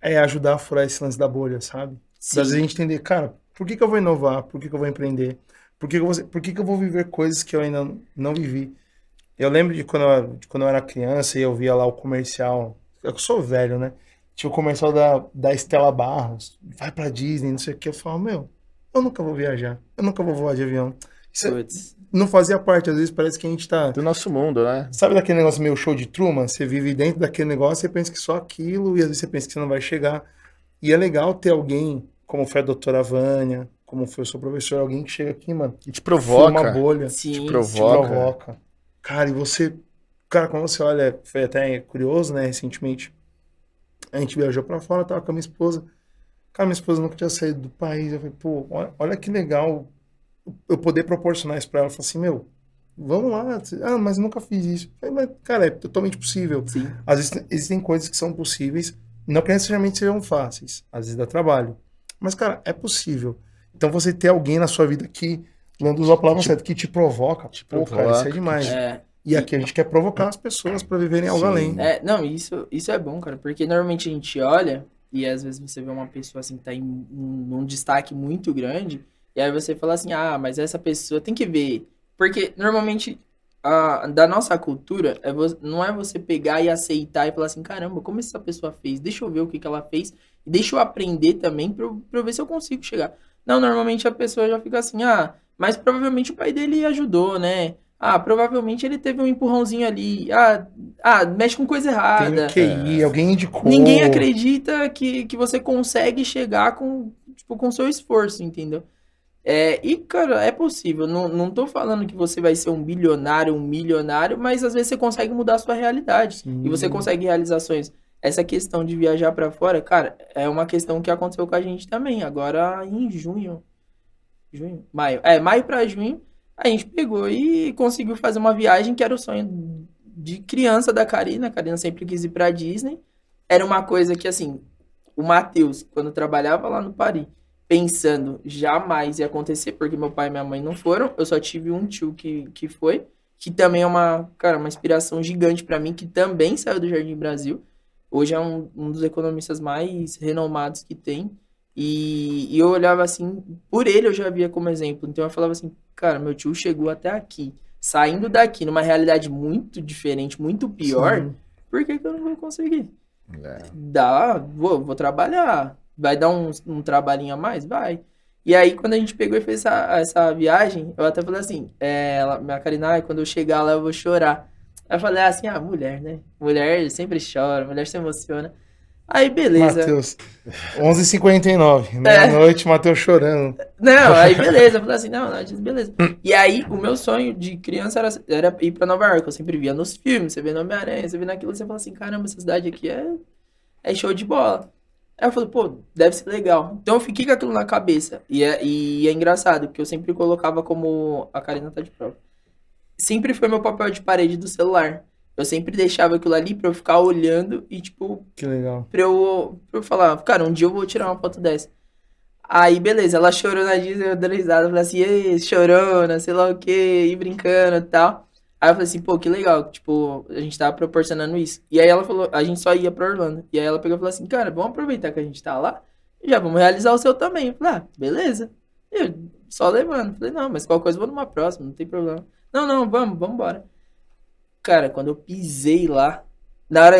S3: É ajudar a furar esse lance da bolha, sabe? Às vezes a gente entender, cara, por que eu vou inovar? Por que eu vou empreender? Por que eu vou viver coisas que eu ainda não vivi? Eu lembro de quando eu era criança e eu via lá o comercial. Eu sou velho, né? Tinha o comercial da Estela Barros. Vai pra Disney, não sei o que. Eu falo, meu, eu nunca vou viajar. Eu nunca vou voar de avião. Isso não fazia parte. Às vezes parece que a gente tá...
S1: Do nosso mundo, né?
S3: Sabe daquele negócio meio show de Truman? Você vive dentro daquele negócio, você pensa que só aquilo, e às vezes você pensa que você não vai chegar. E é legal ter alguém, como foi a doutora Vânia, como foi o seu professor, alguém que chega aqui, mano,
S1: E te provoca.
S3: uma bolha,
S2: Sim,
S1: te provoca.
S3: Cara, e você... Cara, quando você olha, foi até curioso, né, recentemente, a gente viajou pra fora, tava com a minha esposa. Cara, minha esposa nunca tinha saído do país. Eu falei, pô, olha que legal eu poder proporcionar isso pra ela. Eu falei assim, meu, vamos lá. Ah, mas eu nunca fiz isso. Eu falei, mas, cara, é totalmente possível.
S2: Sim.
S3: Às vezes existem coisas que são possíveis, não que necessariamente sejam fáceis. Às vezes dá trabalho. Mas, cara, é possível. Então você ter alguém na sua vida que, Leandro usou a palavra certa, que te provoca. Pô, cara, isso é demais. E aqui a gente quer provocar as pessoas para viverem algo além.
S2: Não, isso é bom, cara, porque normalmente a gente olha e às vezes você vê uma pessoa assim que tá num destaque muito grande e aí você fala assim, ah, mas essa pessoa tem que ver. Porque normalmente da nossa cultura não é você pegar e aceitar e falar assim, caramba, como essa pessoa fez? Deixa eu ver o que ela fez e deixa eu aprender também pra eu ver se eu consigo chegar. Não, normalmente a pessoa já fica assim, ah, mas provavelmente o pai dele ajudou, né? Ah, provavelmente ele teve um empurrãozinho ali. Mexe com coisa errada.
S3: Tem QI, alguém indicou.
S2: Ninguém acredita que você consegue chegar com seu esforço, entendeu? E, cara, é possível. Não tô falando que você vai ser um bilionário, um milionário, mas às vezes você consegue mudar a sua realidade.
S3: Sim.
S2: E você consegue realizações. Essa questão de viajar pra fora, cara, é uma questão que aconteceu com a gente também. Agora em maio pra junho, a gente pegou e conseguiu fazer uma viagem que era o sonho de criança da Karina. A Karina sempre quis ir pra Disney. Era uma coisa que, assim, o Matheus, quando trabalhava lá no Paris, pensando jamais ia acontecer, porque meu pai e minha mãe não foram. Eu só tive um tio que foi, que também é uma inspiração gigante pra mim, que também saiu do Jardim Brasil. Hoje é um dos economistas mais renomados que tem. E eu olhava assim, por ele eu já via como exemplo. Então eu falava assim, cara, meu tio chegou até aqui, saindo daqui, numa realidade muito diferente, muito pior,
S3: Sim.
S2: por que eu não vou conseguir? Vou trabalhar. Vai dar um trabalhinho a mais? Vai. E aí, quando a gente pegou e fez essa viagem, eu até falei assim, minha Karina, quando eu chegar lá eu vou chorar. Aí eu falei assim, mulher, né? Mulher sempre chora, mulher se emociona. Aí, beleza.
S3: Matheus, 11h59, meia-noite, Matheus chorando.
S2: Não, aí beleza. Eu falei assim, não, beleza. E aí, o meu sonho de criança era ir pra Nova York. Eu sempre via nos filmes, você vê no Homem-Aranha, você vê naquilo, você fala assim, caramba, essa cidade aqui é show de bola. Aí eu falei, pô, deve ser legal. Então eu fiquei com aquilo na cabeça. E é engraçado, porque eu sempre colocava como... A Karina tá de prova. Sempre foi meu papel de parede do celular. Eu sempre deixava aquilo ali pra eu ficar olhando e, tipo...
S3: Que legal.
S2: Pra eu falar, cara, um dia eu vou tirar uma foto dessa. Aí, beleza, ela chorou na Disney, eu dando risada, falei assim, ei, chorona, sei lá o quê, e brincando e tal. Aí eu falei assim, pô, que legal, tipo, a gente tava proporcionando isso. E aí ela falou, a gente só ia pra Orlando. E aí ela pegou e falou assim, cara, vamos aproveitar que a gente tá lá e já vamos realizar o seu também. Eu falei, beleza. E eu só levando. Falei, não, mas qualquer coisa eu vou numa próxima, não tem problema. Não, vamos embora. Cara, quando eu pisei lá, na hora,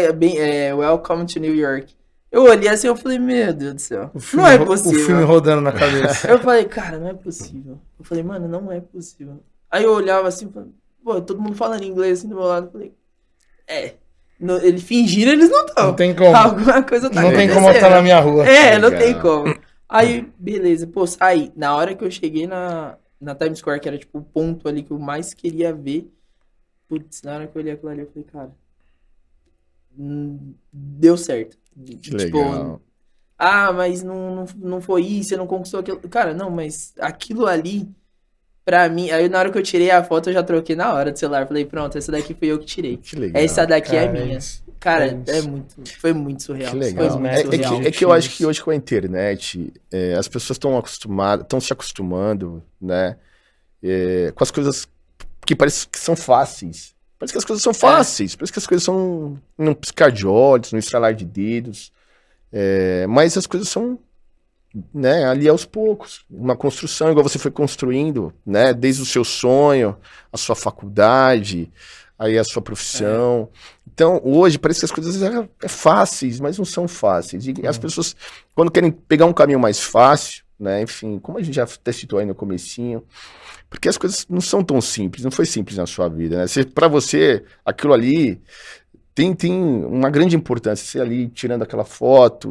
S2: Welcome to New York, eu olhei assim, eu falei, meu Deus do céu, não é possível.
S3: O filme rodando na cabeça.
S2: Eu falei, cara, não é possível. Eu falei, mano, não é possível. Aí eu olhava assim, falei, pô, todo mundo falando inglês assim do meu lado, eu falei, eles fingiram, eles não estão.
S3: Não tem como.
S2: Alguma coisa tá
S3: Não tem como
S2: acontecendo.
S3: estar na minha rua.
S2: Não tem como. Aí, beleza, pô, saí. Na hora que eu cheguei na Times Square, que era tipo o ponto ali que eu mais queria ver, putz, na hora que eu olhei aquilo ali, eu falei, cara, deu certo.
S1: Que legal.
S2: Mas não foi isso, você não conquistou aquilo. Cara, não, mas aquilo ali, pra mim, aí na hora que eu tirei a foto, eu já troquei na hora do celular. Falei, pronto, essa daqui fui eu que tirei.
S1: Que legal.
S2: Essa daqui é
S3: Cara,
S2: minha.
S3: isso.
S2: Cara, foi muito surreal.
S1: Que legal.
S2: Foi muito surreal.
S1: É que eu acho que hoje com a internet, as pessoas estão se acostumando, né, com as coisas que parece que são fáceis. Parece que as coisas são fáceis, parece que as coisas são num piscar de olhos, num estralar de dedos, mas as coisas são, né, ali aos poucos, uma construção, igual você foi construindo, né, desde o seu sonho, a sua faculdade, aí a sua profissão. Então, hoje, parece que as coisas fáceis, mas não são fáceis. E as pessoas, quando querem pegar um caminho mais fácil, né, enfim, como a gente já até citou aí no comecinho, porque as coisas não são tão simples, não foi simples na sua vida, né? Para você, aquilo ali tem uma grande importância, você ali tirando aquela foto,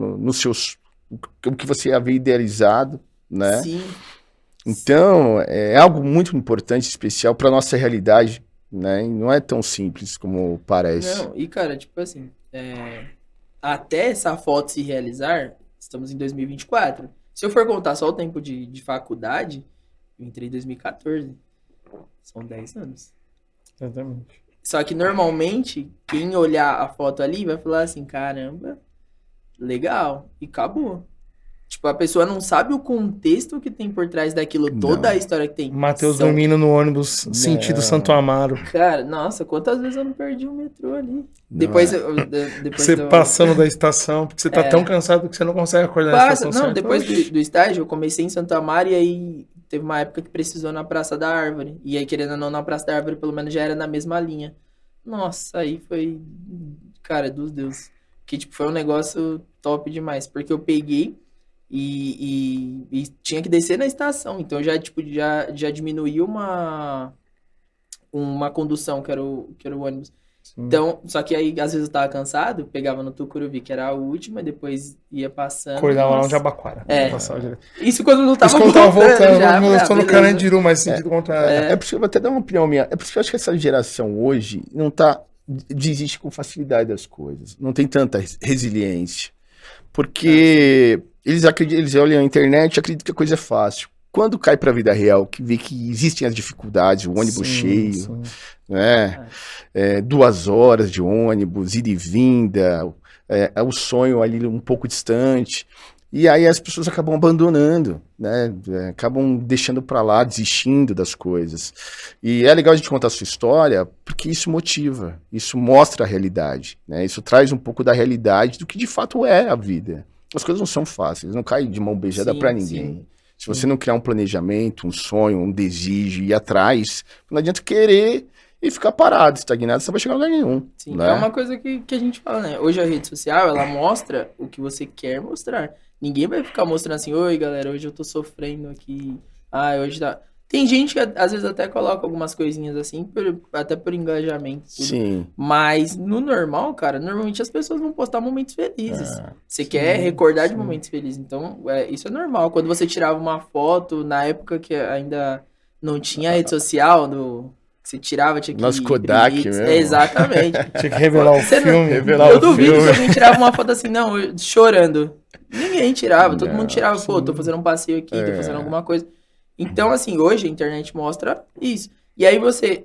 S1: o que você havia idealizado, né?
S2: Sim.
S1: Então, é algo muito importante, especial para nossa realidade, né? E não é tão simples como parece.
S2: Não, e cara, tipo assim, até essa foto se realizar, estamos em 2024. Se eu for contar só o tempo de faculdade, eu entrei em 2014. São 10 anos.
S3: Exatamente.
S2: Só que normalmente, quem olhar a foto ali vai falar assim, caramba, legal, e acabou. Tipo, a pessoa não sabe o contexto que tem por trás daquilo, toda a
S1: Não.
S2: história que tem.
S3: Matheus
S2: São-
S3: dormindo no ônibus, sentido Santo Amaro.
S2: Cara, nossa, quantas vezes eu não perdi o metrô ali?
S1: Não
S2: Depois,
S1: é.
S2: depois
S3: Você passando da estação, porque você tá tão cansado que você não consegue acordar na
S2: Passa,
S3: estação
S2: não,
S3: certa.
S2: depois
S3: Oxi.
S2: do estágio, eu comecei em Santo Amaro e aí teve uma época que precisou na Praça da Árvore. E aí, querendo ou não, na Praça da Árvore, pelo menos já era na mesma linha. Nossa, aí foi, cara, dos deuses. Que, tipo, foi um negócio top demais. Porque eu peguei e tinha que descer na estação. Então, já, tipo, já diminuiu uma condução, que era o ônibus.
S3: Sim.
S2: Então, só que aí, às vezes eu tava cansado, pegava no Tucuruvi, que era a última, depois ia passando.
S3: Acordava lá no
S2: nossa.
S3: Jabaquara.
S2: É.
S3: Passava direto.
S2: Isso quando não tava
S3: Isso quando tava voltando,
S2: já,
S3: eu estou no
S2: beleza.
S3: Carandiru, mas sentido contrário.
S1: É por isso que eu vou até dar uma opinião minha. É por isso que eu acho que essa geração hoje não tá. Desiste com facilidade das coisas. Não tem tanta resiliência. Porque eles olham a internet e acreditam que a coisa é fácil. Quando cai para a vida real, que vê que existem as dificuldades, o ônibus cheio,
S3: Sim.
S1: né? 2 horas de ônibus, ida e vinda, é o sonho ali um pouco distante. E aí as pessoas acabam abandonando, né? Acabam deixando para lá, desistindo das coisas. E é legal a gente contar a sua história, porque isso motiva, isso mostra a realidade, né? Isso traz um pouco da realidade do que de fato é a vida. As coisas não são fáceis, não caem de mão beijada
S2: Sim,
S1: para ninguém.
S2: sim.
S1: Se você não criar um planejamento, um sonho, um desejo, ir atrás, não adianta querer e ficar parado, estagnado, você não vai chegar a lugar nenhum.
S2: Sim,
S1: né?
S2: é uma coisa que a gente fala, né? Hoje a rede social, ela mostra o que você quer mostrar. Ninguém vai ficar mostrando assim, oi, galera, hoje eu tô sofrendo aqui. Ah, hoje tá... Tem gente que às vezes até coloca algumas coisinhas assim, até por engajamento. Tudo.
S1: Sim.
S2: Mas no normal, cara, normalmente as pessoas vão postar momentos felizes. Você
S3: sim,
S2: quer recordar de
S3: sim.
S2: momentos felizes. Então, isso é normal. Quando você tirava uma foto, na época que ainda não tinha rede social, você tirava, tinha que
S1: Nosso Kodak
S2: imprimir.
S1: mesmo.
S2: Exatamente.
S3: Tinha que revelar o
S2: Você não-
S3: filme.
S1: revelar
S2: Eu
S1: o
S2: duvido
S1: filme.
S2: que alguém tirava uma foto assim, não, chorando. Ninguém tirava, todo
S1: Não,
S2: mundo tirava, pô, tô
S3: sim.
S2: fazendo um passeio aqui, tô
S1: É.
S2: fazendo alguma coisa. Então, assim, hoje a internet mostra isso. E aí você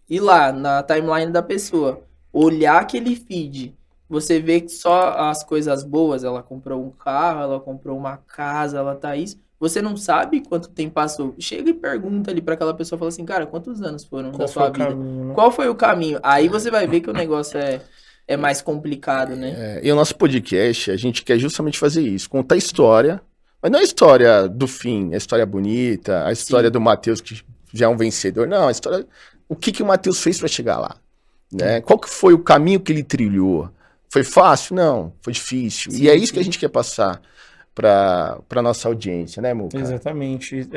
S2: ir lá na timeline da pessoa, olhar aquele feed, você vê que só as coisas boas, ela comprou um carro, ela comprou uma casa, ela tá isso. Você não sabe quanto tempo passou. Chega e pergunta ali pra aquela pessoa, fala assim, cara, quantos anos foram da
S3: Qual
S2: sua
S3: foi o
S2: vida?
S3: caminho, né?
S2: Qual foi o caminho? Aí você vai ver que o negócio é mais complicado, né?
S1: E o nosso podcast, a gente quer justamente fazer isso, contar a história, mas não a história do fim, a história bonita, a história
S2: Sim.
S1: do Matheus que já é um vencedor, não, a história, o que o Matheus fez para chegar lá, né? Qual que foi o caminho que ele trilhou? Foi fácil? Não, foi difícil.
S2: Sim,
S1: E é isso
S2: sim.
S1: que a gente quer passar para nossa audiência, né, Muca?
S3: Exatamente.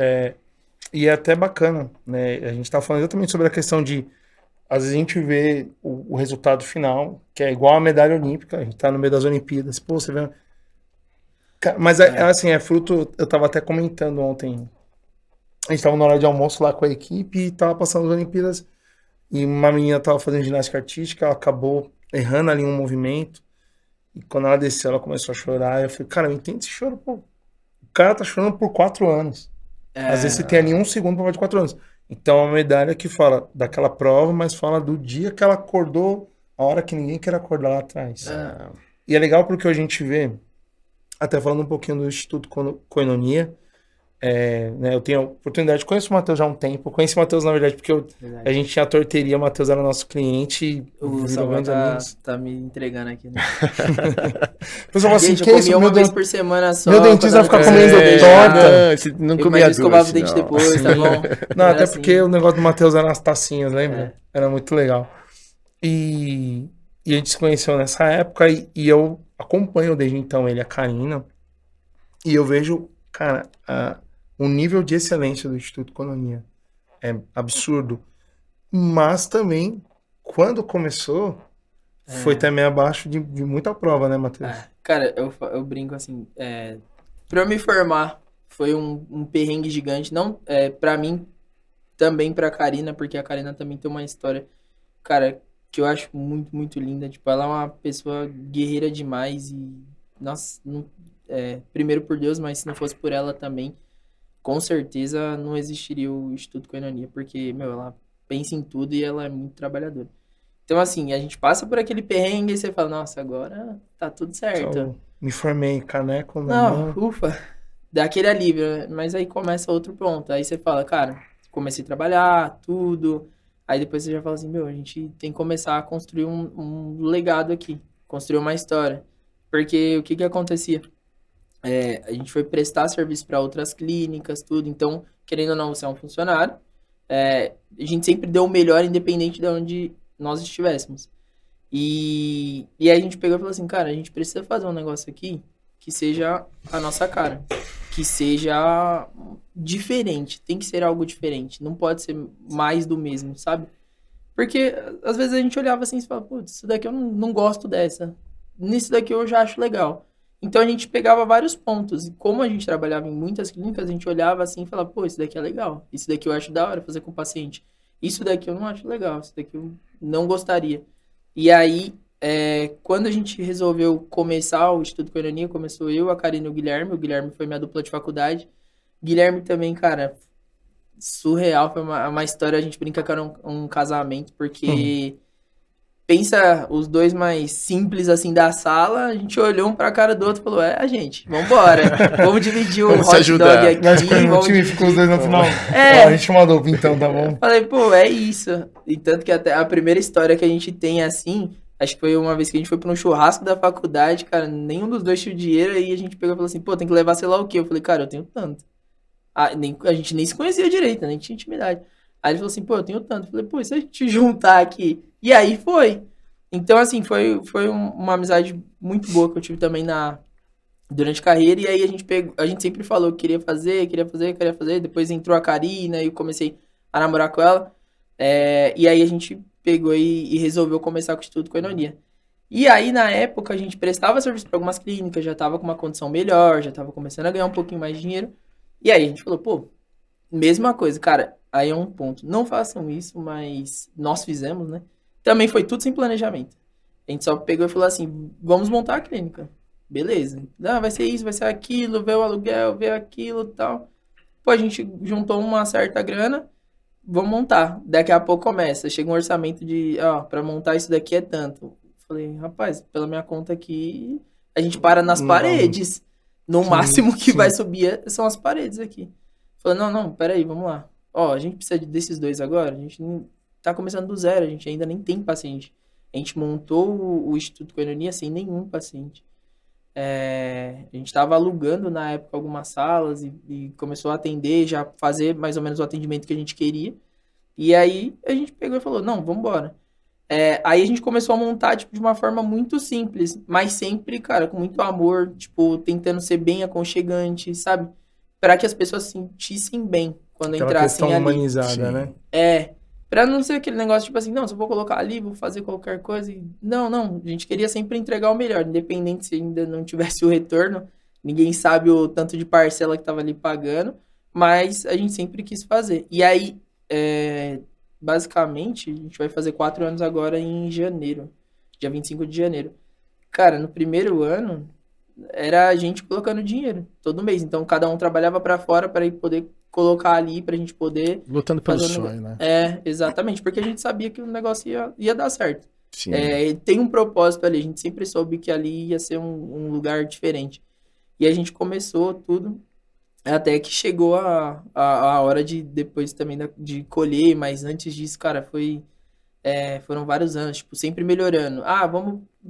S3: E é até bacana, né? A gente tá falando exatamente sobre a questão de, às vezes a gente vê o resultado final, que é igual a medalha olímpica, a gente tá no meio das Olimpíadas, pô, você vê... Mas assim, é fruto, eu tava até comentando ontem, a gente tava na hora de almoço lá com a equipe e tava passando as Olimpíadas e uma menina tava fazendo ginástica artística, ela acabou errando ali um movimento e quando ela desceu ela começou a chorar, eu falei, cara, eu entendo esse choro, pô. O cara tá chorando por 4 anos. Às vezes você tem ali 1 segundo pra falar de 4 anos. Então é uma medalha que fala daquela prova, mas fala do dia que ela acordou, a hora que ninguém quer acordar lá atrás. E é legal porque a gente vê, até falando um pouquinho do Instituto Koinonia, né, eu tenho a oportunidade de conhecer o Matheus já há um tempo. Eu conheci o Matheus, na verdade, porque
S2: Verdade.
S3: a gente tinha a torteria, o Matheus era nosso cliente e
S2: O
S3: virou
S2: Samuel
S3: grandes amigos.
S2: tá me entregando aqui, né?
S3: O pessoal fala assim,
S2: Gente,
S3: que
S2: eu
S3: é isso?
S2: comia uma
S3: Meu
S2: vez
S3: Deus,
S2: por semana só.
S3: meu dentista vai ficar
S2: quando eu
S3: comendo
S2: era
S3: torta.
S2: criança.
S1: Não, você não
S2: Eu
S1: comia
S2: imagino escovava o
S1: doce,
S2: dente
S1: não.
S2: depois, tá bom?
S3: Não,
S2: Era
S3: até
S2: assim.
S3: porque o negócio do Matheus era as tacinhas, lembra? Era muito legal. E a gente se conheceu nessa época e eu acompanho desde então ele, a Karina, e eu vejo, cara, o nível de excelência do Instituto Koinonia é absurdo. Mas também, quando começou, foi também abaixo de muita prova, né, Matheus?
S2: Cara, eu brinco assim, pra eu me formar, foi um perrengue gigante, não pra mim, também pra Karina, porque a Karina também tem uma história, cara, que eu acho muito, muito linda, tipo, ela é uma pessoa guerreira demais e, nossa, primeiro por Deus, mas se não fosse por ela também, com certeza não existiria o Instituto Koinonia, porque, meu, ela pensa em tudo e ela é muito trabalhadora. Então, assim, a gente passa por aquele perrengue e você fala, nossa, agora tá tudo certo.
S3: Eu me formei, caneco na mão.
S2: Não, ufa, dá aquele alívio, né? Mas aí começa outro ponto. Aí você fala, cara, comecei a trabalhar, tudo. Aí depois você já fala assim, meu, a gente tem que começar a construir um legado aqui, construir uma história. Porque o que que acontecia? A gente foi prestar serviço para outras clínicas, tudo. Então, querendo ou não, você é um funcionário. A gente sempre deu o melhor, independente de onde nós estivéssemos. E aí a gente pegou e falou assim, cara, a gente precisa fazer um negócio aqui que seja a nossa cara. Que seja diferente. Tem que ser algo diferente. Não pode ser mais do mesmo, sabe? Porque às vezes a gente olhava assim e falava, putz, isso daqui eu não gosto dessa. Nisso daqui eu já acho legal. Então a gente pegava vários pontos. E como a gente trabalhava em muitas clínicas, a gente olhava assim e falava, pô, isso daqui é legal. Isso daqui eu acho da hora fazer com o paciente. Isso daqui eu não acho legal. Isso daqui eu não gostaria. E aí, quando a gente resolveu começar o Instituto Coenonia, começou eu, a Karina e o Guilherme. O Guilherme foi minha dupla de faculdade. Guilherme também, cara, surreal. Foi uma história, a gente brinca que era um casamento, porque pensa os dois mais simples, assim, da sala, a gente olhou um pra cara do outro e falou, gente, vambora. Vamos dividir o
S1: Vamos se
S2: hot
S1: ajudar.
S2: dog aqui.
S3: Mas quando o
S2: vamos
S3: time
S2: dividir.
S3: ficou os dois no final.
S2: É.
S3: Ó, a gente chama Adobe então, tá bom?
S2: Falei, pô, é isso. E tanto que até a primeira história que a gente tem assim, acho que foi uma vez que a gente foi pra um churrasco da faculdade, cara, nenhum dos dois tinha dinheiro, aí a gente pegou e falou assim, pô, tem que levar sei lá o quê. Eu falei, cara, eu tenho tanto. A gente nem se conhecia direito, nem tinha intimidade. Aí ele falou assim, pô, eu tenho tanto. Eu falei, pô, e se a gente juntar aqui? E aí foi. Então, assim, foi uma amizade muito boa que eu tive também durante a carreira. E aí a gente sempre falou que queria fazer. Depois entrou a Karina e eu comecei a namorar com ela. E aí a gente pegou e resolveu começar com o Instituto Coenonia. E aí, na época, a gente prestava serviço para algumas clínicas, já estava com uma condição melhor, já estava começando a ganhar um pouquinho mais de dinheiro. E aí a gente falou, pô, mesma coisa, cara, aí é um ponto. Não façam isso, mas nós fizemos, né? Também foi tudo sem planejamento. A gente só pegou e falou assim, vamos montar a clínica. Beleza. Não, vai ser isso, vai ser aquilo, ver o aluguel, ver aquilo e tal. Pô, a gente juntou uma certa grana, vamos montar. Daqui a pouco começa, chega um orçamento de, pra montar isso daqui é tanto. Falei, rapaz, pela minha conta aqui, a gente para nas paredes. No máximo que vai subir são as paredes aqui. Falei, não, peraí, vamos lá. A gente precisa desses dois agora, a gente não tá começando do zero, a gente ainda nem tem paciente. A gente montou o Instituto Coenonia sem nenhum paciente. A gente estava alugando na época algumas salas e começou a atender, já fazer mais ou menos o atendimento que a gente queria. E aí a gente pegou e falou, não, vamos embora. Aí a gente começou a montar tipo, de uma forma muito simples, mas sempre, cara, com muito amor, tipo, tentando ser bem aconchegante, sabe? Para que as pessoas se sentissem bem quando
S3: Aquela
S2: entrassem
S3: questão
S2: ali.
S3: humanizada, né?
S2: Pra não ser aquele negócio, tipo assim, não, se eu vou colocar ali, vou fazer qualquer coisa. Não, a gente queria sempre entregar o melhor, independente se ainda não tivesse o retorno. Ninguém sabe o tanto de parcela que tava ali pagando, mas a gente sempre quis fazer. E aí, basicamente, a gente vai fazer 4 anos agora em janeiro, dia 25 de janeiro. Cara, no primeiro ano, era a gente colocando dinheiro todo mês. Então, cada um trabalhava pra fora para poder colocar ali, pra gente poder...
S1: Lutando pelo sonho, né?
S2: Exatamente, porque a gente sabia que o negócio ia dar certo.
S1: Sim.
S2: Tem um propósito ali, a gente sempre soube que ali ia ser um lugar diferente. E a gente começou tudo, até que chegou a hora de depois também de colher, mas antes disso, cara, foram vários anos, tipo, sempre melhorando.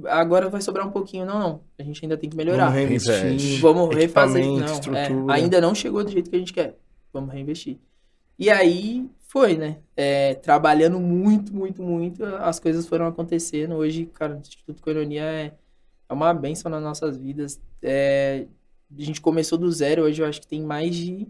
S2: Agora vai sobrar um pouquinho. Não, a gente ainda tem que melhorar.
S3: Vamos reinvestir,
S2: Vamos refazer.
S3: estrutura.
S2: Ainda não chegou do jeito que a gente quer. Vamos reinvestir. E aí foi, né? Trabalhando muito, muito, muito, as coisas foram acontecendo. Hoje, cara, o Instituto Coenonia é uma bênção nas nossas vidas. A gente começou do zero, hoje eu acho que tem mais de...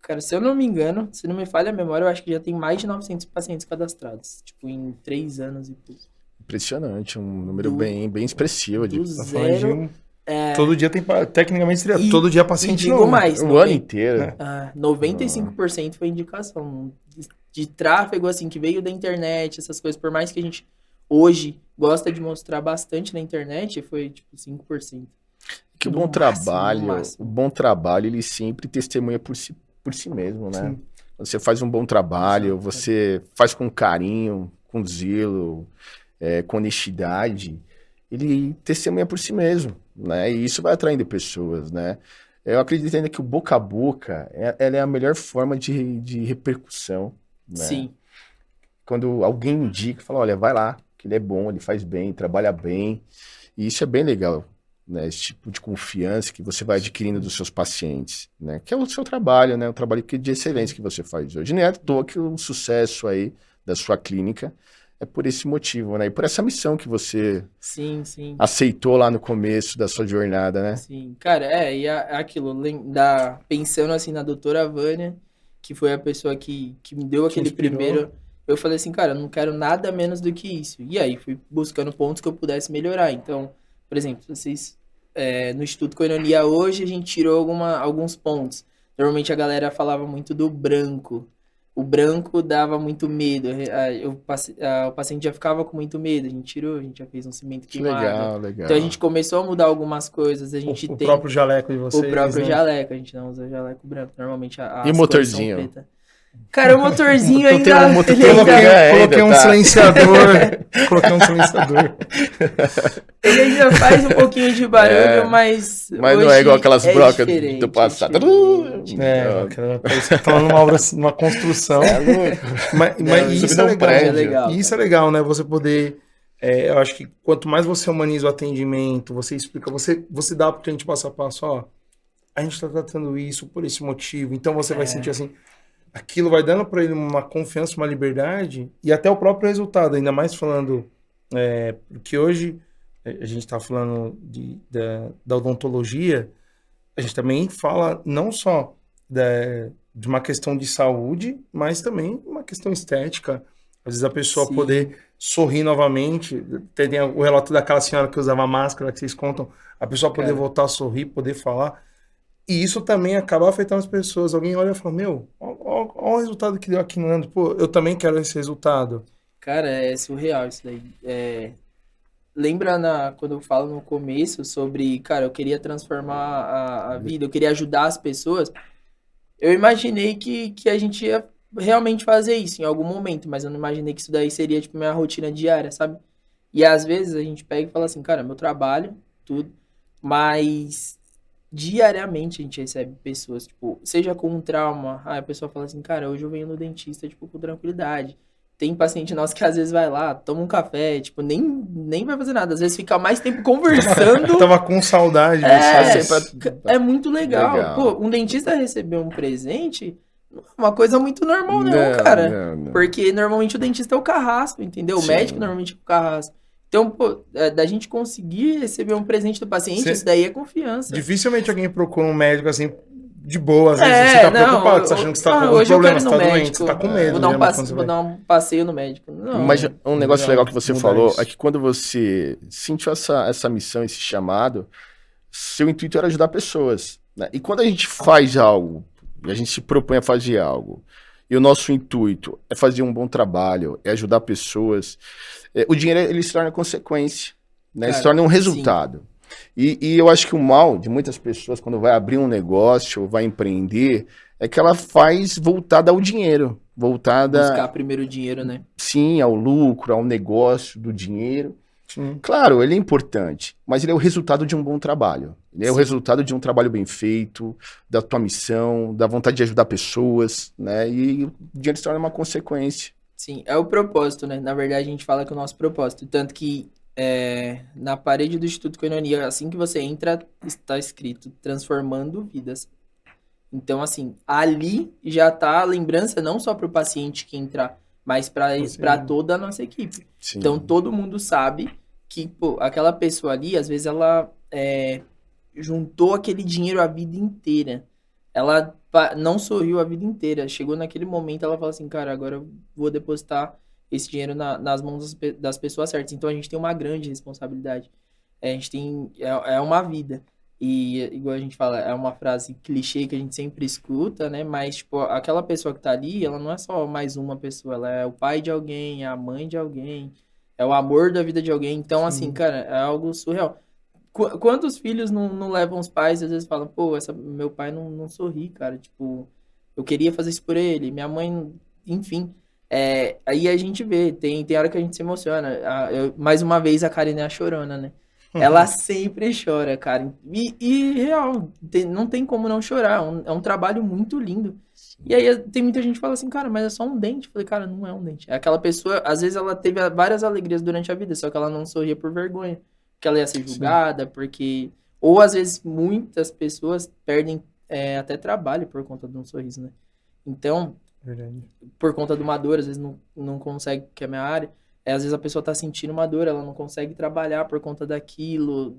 S2: Cara, se eu não me engano, se não me falha a memória, eu acho que já tem mais de 900 pacientes cadastrados. Tipo, em 3 anos e pouco.
S1: Impressionante, um número bem expressivo.
S2: Do zero...
S3: Todo dia tem, tecnicamente seria todo dia paciente
S2: digo
S3: novo.
S2: mais,
S1: o ano inteiro.
S2: 95% foi indicação de tráfego, assim, que veio da internet, essas coisas. Por mais que a gente hoje gosta de mostrar bastante na internet, foi tipo 5%.
S1: Que o bom trabalho, ele sempre testemunha por si mesmo, né?
S3: Sim.
S1: você faz um bom trabalho, você faz com carinho, com zelo, com honestidade, ele testemunha por si mesmo, né? E isso vai atraindo pessoas, né? Eu acredito ainda que o boca a boca, ela é a melhor forma de repercussão, né?
S2: Sim.
S1: Quando alguém indica, fala, olha, vai lá, que ele é bom, ele faz bem, trabalha bem. E isso é bem legal, né? Esse tipo de confiança que você vai adquirindo dos seus pacientes, né? Que é o seu trabalho, né? O trabalho de excelência que você faz hoje. Não é à toa que o sucesso aí da sua clínica é por esse motivo, né? E por essa missão que você
S2: Sim, sim.
S1: aceitou lá no começo da sua jornada, né?
S2: Sim, cara, e aquilo, pensando assim na doutora Vânia, que foi a pessoa que me deu aquele
S3: inspirou.
S2: primeiro, eu falei assim, cara, eu não quero nada menos do que isso. E aí, fui buscando pontos que eu pudesse melhorar. Então, por exemplo, vocês, no Instituto Coenonia hoje, a gente tirou alguns pontos. Normalmente a galera falava muito do branco. O branco dava muito medo. O paciente já ficava com muito medo. A gente tirou, a gente já fez um cimento
S1: Que
S2: queimado.
S1: legal, legal.
S2: Então a gente começou a mudar algumas coisas. A gente
S3: O
S2: tem
S3: próprio jaleco de vocês,
S2: o próprio
S3: né?
S2: jaleco. A gente não usa jaleco branco. Normalmente
S1: E
S2: as
S1: o
S2: cores são
S1: motorzinho?
S2: preta. Cara, o motorzinho
S1: Tu tem
S2: ainda...
S1: um motor-
S2: ele
S1: tem
S2: ainda-
S1: ainda-
S3: Coloquei um
S1: tá.
S3: silenciador. Coloquei um silenciador.
S2: Ele ainda faz um pouquinho de barulho, mas
S1: Mas não
S2: hoje
S1: é igual aquelas brocas
S2: diferente,
S1: do passado.
S2: diferente.
S3: Parece que tá numa construção.
S1: É louco.
S3: Mas
S2: Não,
S3: isso
S1: subindo
S3: é
S1: um
S3: legal.
S1: prédio.
S2: É legal,
S3: E isso é legal, né? Você poder. Eu acho que quanto mais você humaniza o atendimento, você explica, você dá pro cliente passo a passo, ó. A gente tá tratando isso por esse motivo. Então você vai sentir assim. Aquilo vai dando para ele uma confiança, uma liberdade e até o próprio resultado. Ainda mais falando. Porque hoje a gente está falando da odontologia, a gente também fala não só de uma questão de saúde, mas também uma questão estética. Às vezes a pessoa
S2: Sim.
S3: poder sorrir novamente. Tem o relato daquela senhora que usava máscara, que vocês contam, a pessoa poder
S2: Cara.
S3: voltar a sorrir, poder falar. E isso também acaba afetando as pessoas. Alguém olha e fala, meu, olha o resultado que deu aqui no Nando. Pô, eu também quero esse resultado.
S2: Cara, é surreal isso daí. Lembra quando eu falo no começo sobre, cara, eu queria transformar a vida, eu queria ajudar as pessoas. Eu imaginei que a gente ia realmente fazer isso em algum momento, mas eu não imaginei que isso daí seria, tipo, minha rotina diária, sabe? E às vezes a gente pega e fala assim, cara, meu trabalho, tudo, mas diariamente a gente recebe pessoas, tipo, seja com um trauma, a pessoa fala assim, cara, hoje eu venho no dentista, tipo, com tranquilidade. Tem paciente nosso que às vezes vai lá, toma um café, tipo, nem vai fazer nada. Às vezes fica mais tempo conversando.
S3: Tava com saudade.
S2: É muito legal.
S1: Legal.
S2: Pô, um dentista receber um presente não é uma coisa muito normal, não, cara.
S1: Não.
S2: Porque normalmente o dentista é o carrasco, entendeu? O
S1: Sim.
S2: médico normalmente é o carrasco. Então, pô, da gente conseguir receber um presente do paciente,
S3: Sim.
S2: isso daí é confiança.
S3: Dificilmente alguém procura um médico assim, de boa. Às vezes você tá preocupado, você tá achando que você tá com algum
S2: hoje eu
S3: problema,
S2: quero
S3: você
S2: ir
S3: tá
S2: no
S3: doente,
S2: médico.
S3: você tá com medo.
S2: Vou dar,
S3: né, quando você
S2: vou
S3: vai.
S2: dar um passeio no médico. Não,
S1: Mas um negócio legal que você
S3: mudar
S1: falou
S3: isso.
S1: é que quando você sentiu essa missão, esse chamado, seu intuito era ajudar pessoas, né? E quando a gente faz algo, a gente se propõe a fazer algo, e o nosso intuito é fazer um bom trabalho, é ajudar pessoas, o dinheiro ele se torna consequência, né? Ele se
S2: Cara,
S1: torna um resultado. E eu acho que o mal de muitas pessoas, quando vai abrir um negócio ou vai empreender, é que ela faz voltada ao dinheiro, voltada,
S2: buscar primeiro o dinheiro, né?
S1: sim, ao lucro, ao negócio do dinheiro.
S3: Sim.
S1: Claro, ele é importante, mas ele é o resultado de um bom trabalho. Ele é o
S2: Sim.
S1: resultado de um trabalho bem feito, da tua missão, da vontade de ajudar pessoas, né? E o dinheiro se torna uma consequência.
S2: Sim, é o propósito, né? Na verdade, a gente fala que é o nosso propósito. Tanto que na parede do Instituto Coenonia, assim que você entra, está escrito transformando vidas. Então, assim, ali já tá a lembrança não só para o paciente que entrar, mas para toda a nossa equipe.
S1: Sim.
S2: Então, todo mundo sabe que, pô, aquela pessoa ali, às vezes ela juntou aquele dinheiro a vida inteira. Ela não sorriu a vida inteira. Chegou naquele momento, ela fala assim, cara, agora eu vou depositar esse dinheiro nas mãos das pessoas certas. Então, a gente tem uma grande responsabilidade. A gente tem... É uma vida. E, igual a gente fala, é uma frase clichê que a gente sempre escuta, né? Mas, tipo, aquela pessoa que tá ali, ela não é só mais uma pessoa. Ela é o pai de alguém, é a mãe de alguém, é o amor da vida de alguém. Então,
S3: Sim.
S2: assim, cara, é algo surreal. Quantos filhos não levam os pais, às vezes falam, pô, meu pai não sorri, cara, tipo... eu queria fazer isso por ele, minha mãe, enfim. Aí a gente vê, tem hora que a gente se emociona. Mais uma vez, a Karine é a chorona, né? Ela sempre chora, cara. E real, não tem como não chorar. É um trabalho muito lindo. E aí tem muita gente que fala assim, cara, mas é só um dente. Eu falei, cara, não é um dente. É aquela pessoa, às vezes ela teve várias alegrias durante a vida, só que ela não sorria por vergonha. Porque ela ia ser julgada, porque... Ou às vezes muitas pessoas perdem até trabalho por conta de um sorriso, né? Então,
S3: Verdade.
S2: por conta de uma dor, às vezes não consegue, que é a minha área. Às vezes a pessoa tá sentindo uma dor, ela não consegue trabalhar por conta daquilo.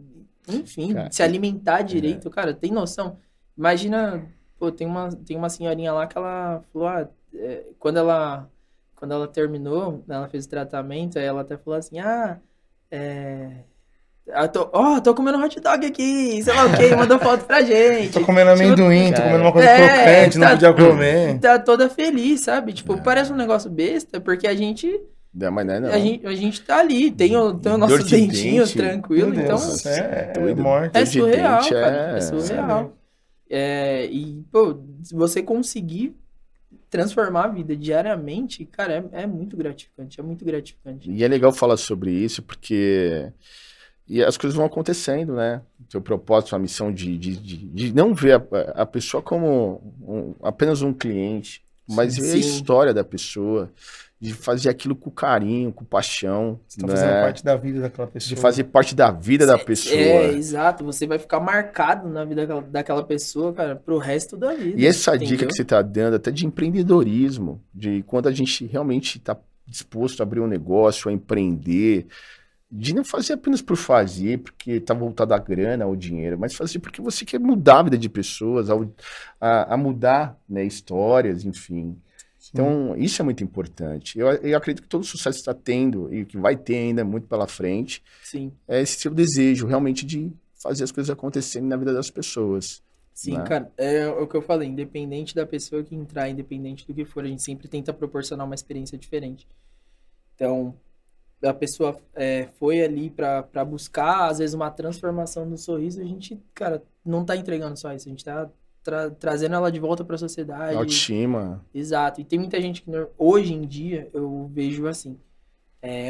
S2: Enfim,
S1: Cara,
S2: se alimentar direito. Cara, tem noção? Imagina, pô, tem uma senhorinha lá que ela falou, quando ela terminou, ela fez o tratamento, aí ela até falou assim, tô comendo hot dog aqui, sei lá o que, mandou foto pra gente.
S3: Tô comendo amendoim, tô comendo uma coisa crocante, não podia comer.
S2: Tá toda feliz, sabe? Tipo, parece um negócio besta, porque a gente...
S1: Mas não é não.
S2: A gente tá ali, tem o nosso dentinho tranquilo, então...
S3: É morte.
S2: É surreal,
S1: de dente,
S2: cara. É surreal. E, pô, se você conseguir transformar a vida diariamente, cara, é muito gratificante, é muito gratificante.
S1: E é legal falar sobre isso, porque... E as coisas vão acontecendo, né? Seu propósito, a missão de não ver a pessoa como apenas um cliente, mas ver a história da pessoa, de fazer aquilo com carinho, com paixão.
S3: Você tá fazendo parte da vida daquela pessoa.
S1: De fazer parte da vida da pessoa.
S2: Exato. Você vai ficar marcado na vida daquela pessoa, cara, pro resto da vida.
S1: E essa dica que você tá dando, até de empreendedorismo, de quando a gente realmente tá disposto a abrir um negócio, a empreender, de não fazer apenas por fazer, porque tá voltado à grana, ao dinheiro, mas fazer porque você quer mudar a vida de pessoas, a mudar, né, histórias, enfim. Sim. Então, isso é muito importante. Eu acredito que todo sucesso está tendo, e que vai ter ainda muito pela frente,
S2: Sim.
S1: É esse seu desejo, realmente, de fazer as coisas acontecerem na vida das pessoas.
S2: Sim,
S1: né?
S2: Cara, é o que eu falei, independente da pessoa que entrar, independente do que for, a gente sempre tenta proporcionar uma experiência diferente. Então, a pessoa foi ali pra buscar, às vezes, uma transformação do sorriso, a gente, cara, não tá entregando só isso, a gente tá trazendo ela de volta pra sociedade.
S1: Autoestima.
S2: Exato. E tem muita gente que, hoje em dia, eu vejo assim,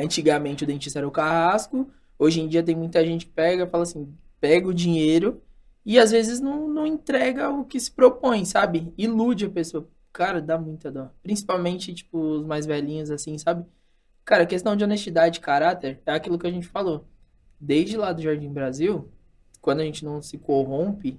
S2: antigamente o dentista era o carrasco, hoje em dia tem muita gente que fala assim, pega o dinheiro e às vezes não entrega o que se propõe, sabe? Ilude a pessoa. Cara, dá muita dó. Principalmente, tipo, os mais velhinhos, assim, sabe? Cara, a questão de honestidade e caráter é aquilo que a gente falou. Desde lá do Jardim Brasil, quando a gente não se corrompe,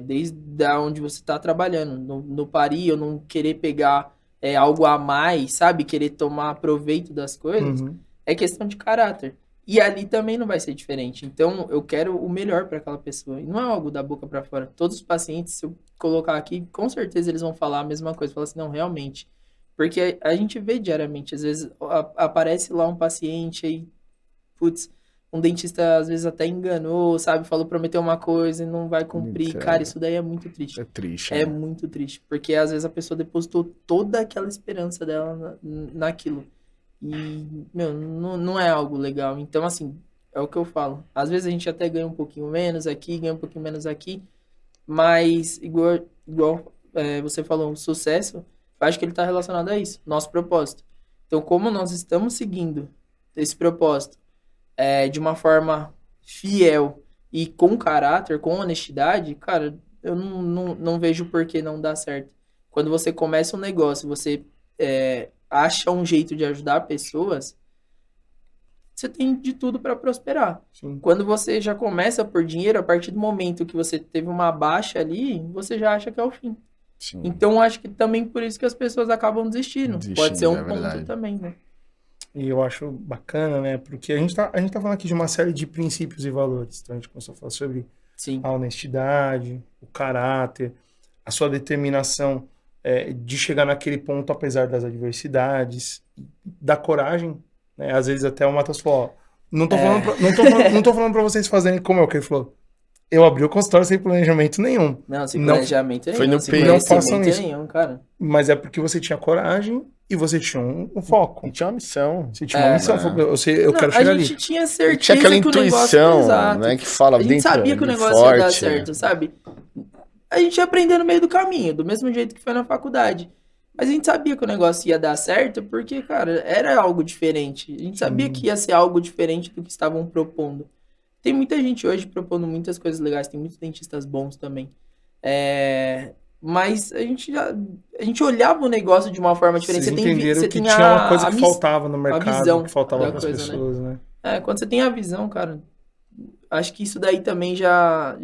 S2: desde onde você está trabalhando, no parir, eu não querer pegar algo a mais, sabe? Querer tomar proveito das coisas, é questão de caráter. E ali também não vai ser diferente. Então, eu quero o melhor para aquela pessoa. E não é algo da boca para fora. Todos os pacientes, se eu colocar aqui, com certeza eles vão falar a mesma coisa. Falar assim, não, realmente... Porque a gente vê diariamente, às vezes aparece lá um paciente aí, putz, um dentista às vezes até enganou, sabe? Prometeu uma coisa e não vai cumprir. Cara, isso daí é muito triste.
S1: É triste.
S2: É muito triste, porque às vezes a pessoa depositou toda aquela esperança dela naquilo. E, meu, não é algo legal. Então, assim, é o que eu falo. Às vezes a gente até ganha um pouquinho menos aqui, ganha um pouquinho menos aqui, mas igual você falou, o sucesso... Eu acho que ele está relacionado a isso, nosso propósito. Então, como nós estamos seguindo esse propósito de uma forma fiel e com caráter, com honestidade, cara, eu não vejo por que não dá certo. Quando você começa um negócio, você acha um jeito de ajudar pessoas, você tem de tudo para prosperar. Sim. Quando você já começa por dinheiro, a partir do momento que você teve uma baixa ali, você já acha que é o fim. Sim. Então, acho que também por isso que as pessoas acabam desistindo. Pode ser um ponto também, né?
S3: E eu acho bacana, né? Porque a gente tá falando aqui de uma série de princípios e valores. Então, a gente começou a falar sobre a honestidade, o caráter, a sua determinação de chegar naquele ponto apesar das adversidades, da coragem, né? Às vezes até o Matheus falou, não tô falando pra vocês fazerem como eu, que ele falou. Eu abri o consultório sem planejamento nenhum.
S2: Não, sem planejamento nenhum.
S1: Foi no peito.
S3: Não façam isso.
S2: Nenhum, cara.
S3: Mas é porque você tinha coragem e você tinha um foco.
S1: E tinha uma missão.
S3: Você tinha uma missão. Eu quero chegar ali.
S2: A gente tinha certeza
S1: tinha aquela
S2: que
S1: intuição,
S2: o negócio...
S1: né, que fala
S2: a gente
S1: dentro
S2: sabia que o negócio
S1: forte.
S2: ia dar certo, sabe? a gente ia aprender no meio do caminho, do mesmo jeito que foi na faculdade. Mas a gente sabia que o negócio ia dar certo porque, cara, era algo diferente. A gente sabia que ia ser algo diferente do que estavam propondo. Tem muita gente hoje propondo muitas coisas legais, tem muitos dentistas bons também. Mas a gente olhava o negócio de uma forma diferente.
S3: Vocês
S2: Você tem,
S3: entenderam
S2: você
S3: que
S2: tem
S3: tinha uma coisa que
S2: a
S3: faltava no mercado,
S2: visão
S3: que faltava
S2: da
S3: para as
S2: coisa, né?
S3: pessoas, né?
S2: Quando você tem a visão, cara, acho que isso daí também já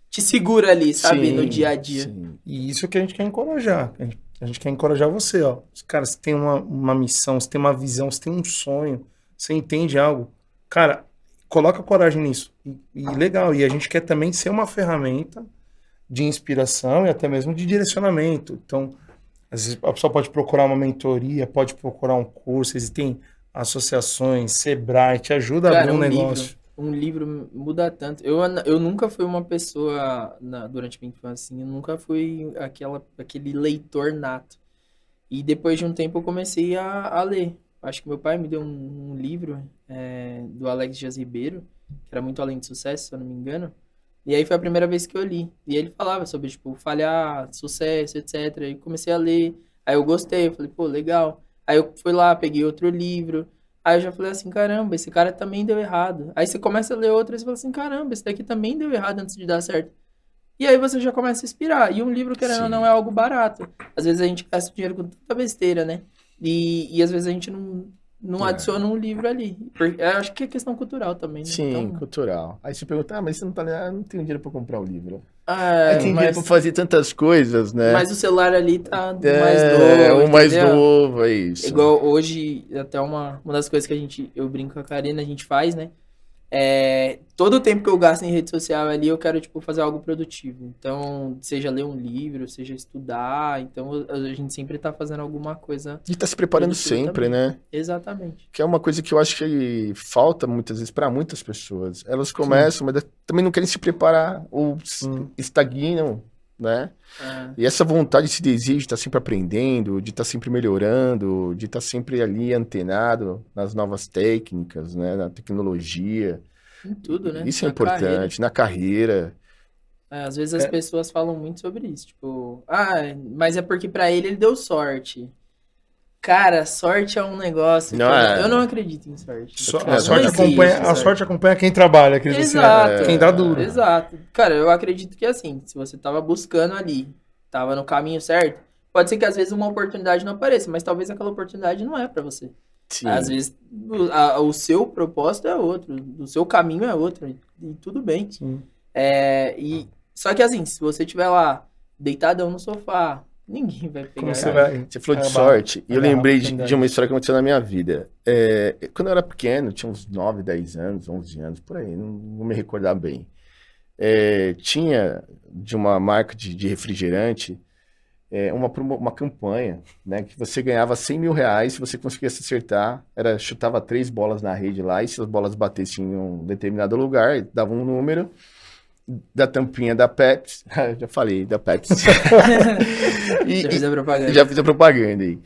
S2: te segura ali, sabe, no dia a dia.
S1: Sim.
S3: E isso que a gente quer encorajar. A gente quer encorajar você, ó. Cara, você tem uma missão, você tem uma visão, você tem um sonho, você entende algo. Cara, coloca coragem nisso. E legal. E a gente quer também ser uma ferramenta de inspiração e até mesmo de direcionamento. Então, às vezes a pessoa pode procurar uma mentoria, pode procurar um curso, existem associações, Sebrae, te ajuda a abrir um negócio.
S2: Um livro muda tanto. Eu nunca fui uma pessoa, durante minha infância, assim, eu nunca fui aquele leitor nato. E depois de um tempo eu comecei a ler. Acho que meu pai me deu um livro do Alex Dias Ribeiro, que era Muito Além de Sucesso, se eu não me engano. E aí foi a primeira vez que eu li. E ele falava sobre, tipo, falhar, sucesso, etc. E comecei a ler. Aí eu gostei, eu falei, pô, legal. Aí eu fui lá, peguei outro livro. Aí eu já falei assim, caramba, esse cara também deu errado. Aí você começa a ler outro e você fala assim, caramba, esse daqui também deu errado antes de dar certo. E aí você já começa a inspirar. E um livro, querendo ou não, é algo barato. Às vezes a gente gasta dinheiro com tanta besteira, né? E às vezes a gente não adiciona um livro ali. Porque, eu acho que é questão cultural também, né?
S1: Sim,
S2: Então,
S1: cultural. Aí você pergunta, mas você não tá lendo? Não tenho dinheiro pra comprar o livro. Tem dinheiro
S2: mas,
S1: pra fazer tantas coisas, né?
S2: mas o celular ali tá do mais novo,
S1: o mais
S2: entendeu?
S1: novo, é isso.
S2: Igual hoje, até uma das coisas que eu brinco com a Karina, a gente faz, né? Todo o tempo que eu gasto em rede social ali, eu quero, tipo, fazer algo produtivo. Então, seja ler um livro, seja estudar. Então, a gente sempre tá fazendo alguma coisa.
S1: E tá se preparando
S2: produtiva
S1: sempre,
S2: também.
S1: né?
S2: Exatamente.
S1: Que é uma coisa que eu acho que falta muitas vezes para muitas pessoas. Elas começam, mas também não querem se preparar ou estagnam, né? E essa vontade, esse desejo de estar sempre aprendendo, de estar sempre melhorando, de estar sempre ali antenado nas novas técnicas, né? Na tecnologia.
S2: Em tudo, né?
S1: Isso é
S2: Na
S1: importante, na carreira.
S2: Às vezes as pessoas falam muito sobre isso. Tipo, mas é porque pra ele deu sorte. Cara, sorte é um negócio. Eu não acredito em sorte.
S3: A sorte acompanha quem trabalha, quer dizer, quem dá duro.
S2: Exato. Cara, eu acredito que assim, se você tava buscando ali, tava no caminho certo, pode ser que às vezes uma oportunidade não apareça, mas talvez aquela oportunidade não é pra você.
S1: Sim.
S2: Às vezes o seu propósito é outro, o seu caminho é outro, e tudo bem.
S3: Sim.
S2: Só que assim, se você estiver lá, deitadão no sofá, ninguém vai pegar.
S1: Você falou de sorte, e eu lembrei de uma história que aconteceu na minha vida. Quando eu era pequeno, tinha uns 9, 10 anos, 11 anos, por aí, não vou me recordar bem. Tinha de uma marca de refrigerante uma campanha, né, que você ganhava 100 mil reais se você conseguisse acertar, chutava 3 bolas na rede lá, e se as bolas batessem em um determinado lugar, dava um número da tampinha da Pepsi, já falei, da Pepsi.
S2: Já fiz a propaganda.
S1: Já fiz a propaganda aí.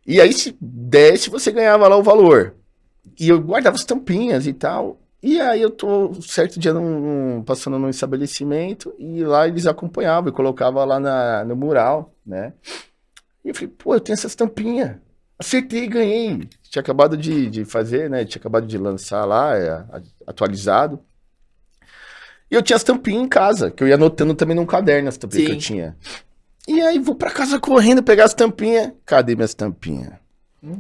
S1: E aí, se desse, você ganhava lá o valor. E eu guardava as tampinhas e tal. E aí eu tô certo dia passando num estabelecimento e lá eles acompanhavam e colocavam lá no mural, né? E eu falei, pô, eu tenho essas tampinhas. Acertei, ganhei. Tinha acabado de fazer, né? Tinha acabado de lançar lá, atualizado. E eu tinha as tampinhas em casa, que eu ia anotando também num caderno as tampinhas que eu tinha. E aí vou pra casa correndo pegar as tampinhas. Cadê minhas tampinhas?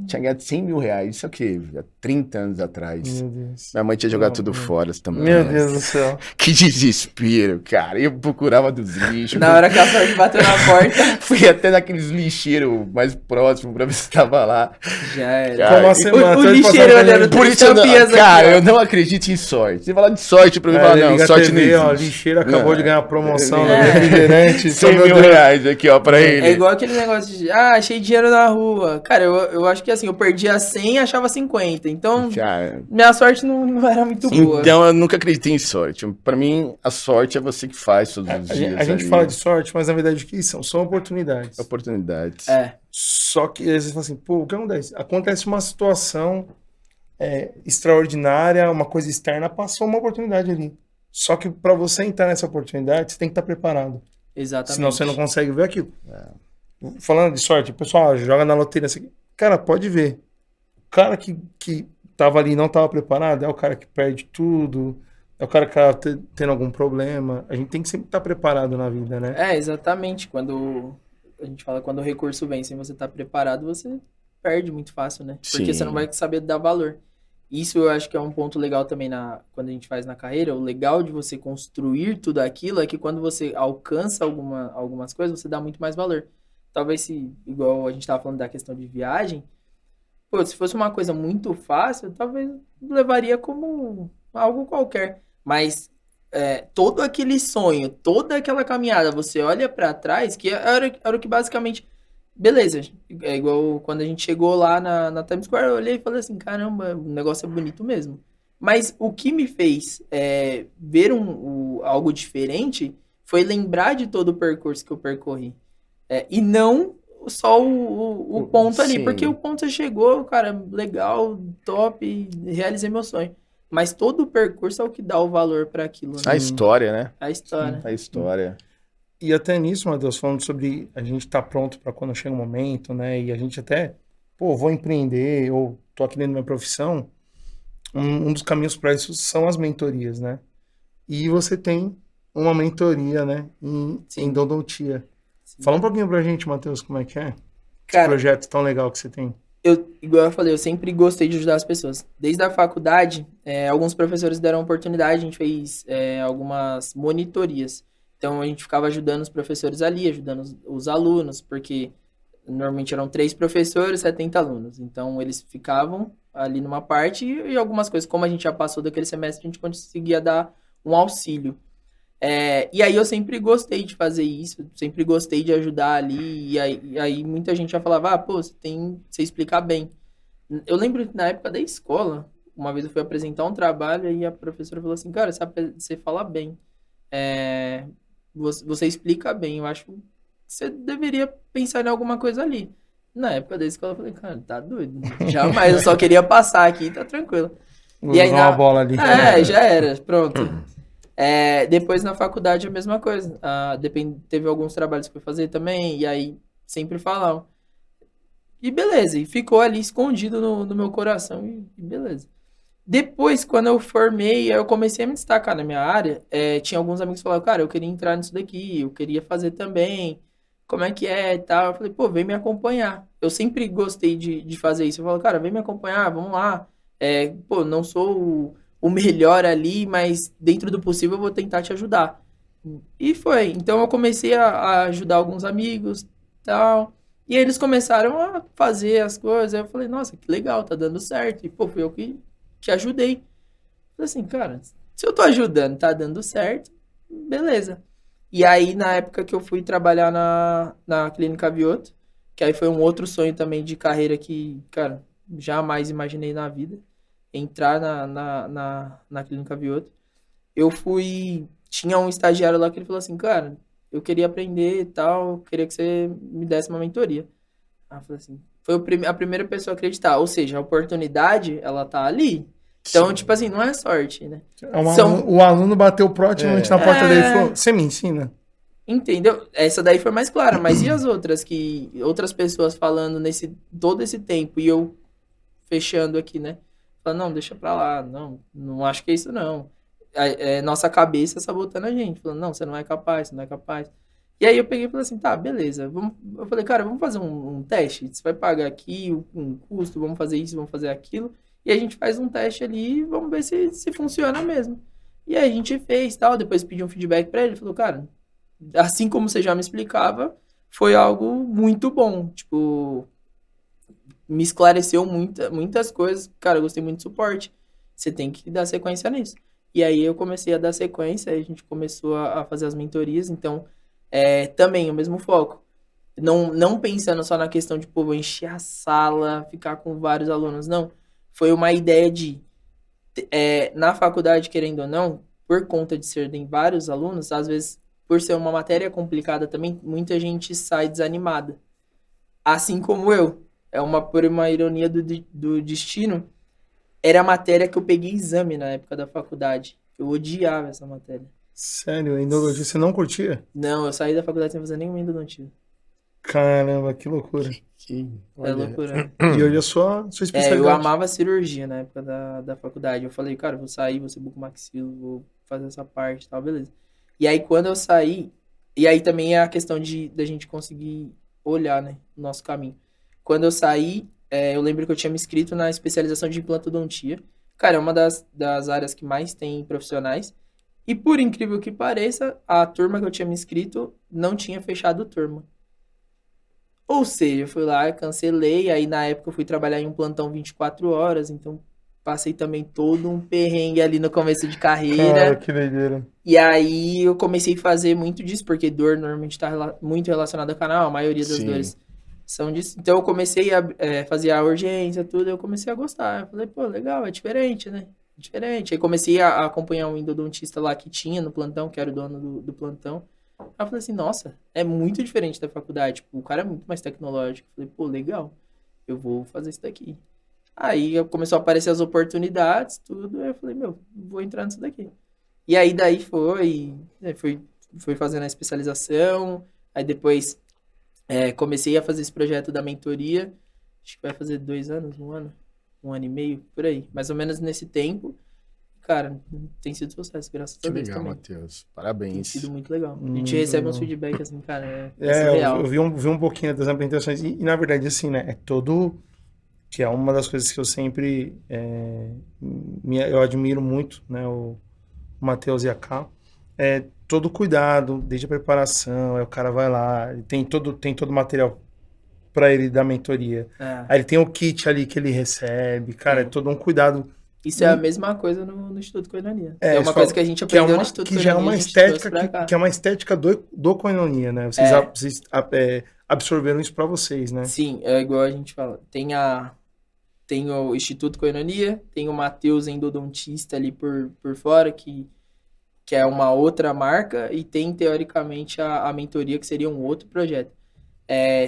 S1: Tinha ganhado 100 mil reais, isso aqui, há 30 anos atrás.
S3: Meu Deus.
S1: Minha mãe tinha jogado tudo fora as tampinhas.
S3: Meu Deus do céu.
S1: Que desespero, cara. Eu procurava dos lixos.
S2: Na hora que a sorte bateu na porta.
S1: Fui até naqueles lixeiros mais próximos pra ver se tava lá.
S2: Já era.
S1: Cara,
S3: Como a semana,
S2: o lixeiro olhando
S1: por isso cara, eu não acredito em sorte. Você falar de sorte pra mim, falar, não, sorte não existe.
S3: Ó, lixeiro acabou de ganhar a promoção do
S2: É.
S3: refrigerante.
S1: 100 mil reais aqui, ó, pra ele.
S2: É igual aquele negócio de, achei dinheiro na rua. Cara, eu acho que assim, eu perdia 100 e achava 50. Então,
S1: Cara,
S2: minha sorte não era muito boa.
S1: então eu nunca acreditei em sorte. Pra mim, a sorte é você que faz todos os dias.
S3: A gente
S1: ali.
S3: fala de sorte, mas na verdade o que são? São oportunidades.
S1: Oportunidades.
S3: Só que às vezes você fala assim, pô, o que acontece? Acontece uma situação extraordinária, uma coisa externa, passou uma oportunidade ali. Só que para você entrar nessa oportunidade, você tem que estar preparado.
S2: Exatamente.
S3: Senão você não consegue ver aquilo. Falando de sorte, o pessoal joga na loteria assim. Cara, pode ver. O cara que tava ali e não tava preparado é o cara que perde tudo, é o cara que tá tendo algum problema. A gente tem que sempre estar preparado na vida, né?
S2: Exatamente. Quando a gente fala quando o recurso vem sem você estar preparado, você perde muito fácil, né? Porque
S1: Sim.
S2: você não vai saber dar valor. Isso eu acho que é um ponto legal também quando a gente faz na carreira. O legal de você construir tudo aquilo é que quando você alcança algumas coisas, você dá muito mais valor. Talvez se, igual a gente estava falando da questão de viagem, pô, se fosse uma coisa muito fácil, talvez levaria como algo qualquer. Mas todo aquele sonho, toda aquela caminhada, você olha pra trás, que era o que basicamente. Beleza, é igual quando a gente chegou lá na Times Square, eu olhei e falei assim: caramba, o negócio é bonito mesmo. Mas o que me fez ver algo diferente foi lembrar de todo o percurso que eu percorri. E não só o ponto ali,
S1: Sim.
S2: porque o ponto você chegou, cara, legal, top, realizei meu sonho. Mas todo o percurso é o que dá o valor para aquilo, né?
S1: A história, né?
S2: A história.
S1: A história.
S3: E até nisso, Matheus, falando sobre a gente estar pronto para quando chega o momento, né? E a gente até, pô, vou empreender ou tô aqui dentro da minha profissão. Um dos caminhos para isso são as mentorias, né? E você tem uma mentoria, né? Em Dondontia. Fala um pouquinho pra gente, Matheus, como é que é? Esse
S2: Cara,
S3: projeto tão legal que você tem.
S2: igual eu falei, eu sempre gostei de ajudar as pessoas. Desde a faculdade, alguns professores deram oportunidade, a gente fez algumas monitorias. Então, a gente ficava ajudando os professores ali, ajudando os alunos, porque normalmente eram 3 professores, 70 alunos. Então, eles ficavam ali numa parte e algumas coisas, como a gente já passou daquele semestre, a gente conseguia dar um auxílio. E aí eu sempre gostei de fazer isso, sempre gostei de ajudar ali, e aí muita gente já falava, pô, você explica bem. Eu lembro que na época da escola, uma vez eu fui apresentar um trabalho e a professora falou assim, cara, você fala bem, você explica bem, eu acho que você deveria pensar em alguma coisa ali. Na época da escola eu falei, cara, tá doido, jamais, eu só queria passar aqui, tá tranquilo.
S3: Vou jogar uma bola ali.
S2: Já era, pronto. Depois na faculdade a mesma coisa. Teve alguns trabalhos que eu fazia também, e aí sempre falavam. E beleza, e ficou ali escondido no meu coração, e beleza. Depois, quando eu formei, eu comecei a me destacar na minha área, tinha alguns amigos que falavam, cara, eu queria entrar nisso daqui, eu queria fazer também, como é que é e tal. Eu falei, pô, vem me acompanhar. Eu sempre gostei de fazer isso. Eu falo, cara, vem me acompanhar, vamos lá. Pô, não sou o melhor ali, mas dentro do possível eu vou tentar te ajudar. E foi. Então eu comecei a ajudar alguns amigos, tal. E eles começaram a fazer as coisas. Aí eu falei, nossa, que legal, tá dando certo. E pô, fui eu que ajudei. Falei assim, cara, se eu tô ajudando, tá dando certo, beleza. E aí, na época que eu fui trabalhar na Clínica Vioto, que aí foi um outro sonho também de carreira que, cara, jamais imaginei na vida, entrar na Clínica Vioto. Tinha um estagiário lá que ele falou assim, cara, eu queria aprender e tal, queria que você me desse uma mentoria. Aí eu falei assim, foi a primeira pessoa a acreditar, ou seja, a oportunidade, ela tá ali. Então,
S1: Sim.
S2: tipo assim, não é sorte, né?
S3: O aluno bateu proativamente na porta dele e falou, você me ensina?
S2: Entendeu? Essa daí foi mais clara, mas e as outras outras pessoas falando todo esse tempo e eu fechando aqui, né? Falando, não, deixa pra lá, não acho que é isso não. Nossa cabeça sabotando a gente, falando, não, você não é capaz, você não é capaz. E aí eu peguei e falei assim, tá, beleza. Eu falei, cara, vamos fazer um teste? Você vai pagar aqui um custo, vamos fazer isso, vamos fazer aquilo. E a gente faz um teste ali e vamos ver se funciona mesmo. E aí a gente fez tal, depois pedi um feedback pra ele, falou, cara, assim como você já me explicava, foi algo muito bom. Tipo, me esclareceu muitas coisas. Cara, eu gostei muito do suporte. Você tem que dar sequência nisso. E aí eu comecei a dar sequência, aí a gente começou a fazer as mentorias. Então, também o mesmo foco. Não pensando só na questão de, pô, vou encher a sala, ficar com vários alunos. Não. Foi uma ideia de, na faculdade, querendo ou não, por conta de serem vários alunos, às vezes, por ser uma matéria complicada também, muita gente sai desanimada. Assim como eu. Por uma ironia do destino, era a matéria que eu peguei exame na época da faculdade. Eu odiava essa matéria.
S3: Sério, endodontia você não curtia?
S2: Não, eu saí da faculdade sem fazer nenhuma endodontia.
S3: Caramba, que loucura.
S2: É
S1: Olha,
S2: loucura.
S3: E hoje é sua
S2: Eu
S3: especialidade.
S2: amava cirurgia na época da faculdade. Eu falei, cara, eu vou sair, vou ser bucomaxilo, vou fazer essa parte e tal, beleza. E aí, quando eu saí... E aí também é a questão da gente conseguir olhar, né, o nosso caminho. Quando eu saí, eu lembro que eu tinha me inscrito na especialização de implantodontia. Cara, é uma das áreas que mais tem profissionais. E por incrível que pareça, a turma que eu tinha me inscrito não tinha fechado turma. Ou seja, eu fui lá, cancelei, aí na época eu fui trabalhar em um plantão 24 horas, então passei também todo um perrengue ali no começo de carreira.
S3: Cara, que doideira.
S2: E aí eu comecei a fazer muito disso, porque dor normalmente está muito relacionada ao canal, a maioria das
S1: Sim.
S2: dores são disso. Então eu comecei a fazer a urgência, tudo, eu comecei a gostar. Eu falei, pô, legal, é diferente, né? Diferente. Aí comecei a acompanhar um endodontista lá que tinha no plantão, que era o dono do plantão. Aí eu falei assim, nossa, é muito diferente da faculdade. Tipo, o cara é muito mais tecnológico. Eu falei, pô, legal, eu vou fazer isso daqui. Aí começou a aparecer as oportunidades, tudo. Aí eu falei, meu, vou entrar nisso daqui. E aí daí fui fazendo a especialização. Aí depois comecei a fazer esse projeto da mentoria. Acho que vai fazer 2 anos, 1 ano e meio, por aí. Mais ou menos nesse tempo. Cara, tem sido sucesso, graças
S1: Que
S2: a Deus
S1: legal,
S2: também.
S1: Matheus.
S2: Tem
S1: Parabéns.
S2: sido muito legal. A gente
S3: Muito
S2: recebe uns
S3: legal.
S2: feedback assim, cara, é
S3: É,
S2: surreal.
S3: eu vi um pouquinho das apresentações e, na verdade, assim, né, é todo... Que é uma das coisas que eu sempre... eu admiro muito, né, o Matheus e a Ká. É todo o cuidado, desde a preparação, aí o cara vai lá, ele tem todo o material para ele da mentoria.
S2: É.
S3: Aí ele tem o kit ali que ele recebe, cara, é
S2: Sim.
S3: todo um cuidado.
S2: Isso é a mesma coisa no Instituto Coinonia.
S3: É,
S2: É
S3: isso
S2: uma coisa que a gente
S3: que é
S2: aprendeu
S3: uma-
S2: no Instituto
S3: que já é
S2: Coinonia,
S3: uma
S2: a gente trouxe
S3: estética
S2: pra cá.
S3: que é uma estética do Koinonia, né? Vocês,
S2: É.
S3: vocês absorveram isso para vocês, né?
S2: Sim, é igual a gente fala. Tem o Instituto Coinonia, tem o Matheus Endodontista ali por fora, que é uma outra marca, e tem, teoricamente, a mentoria, que seria um outro projeto.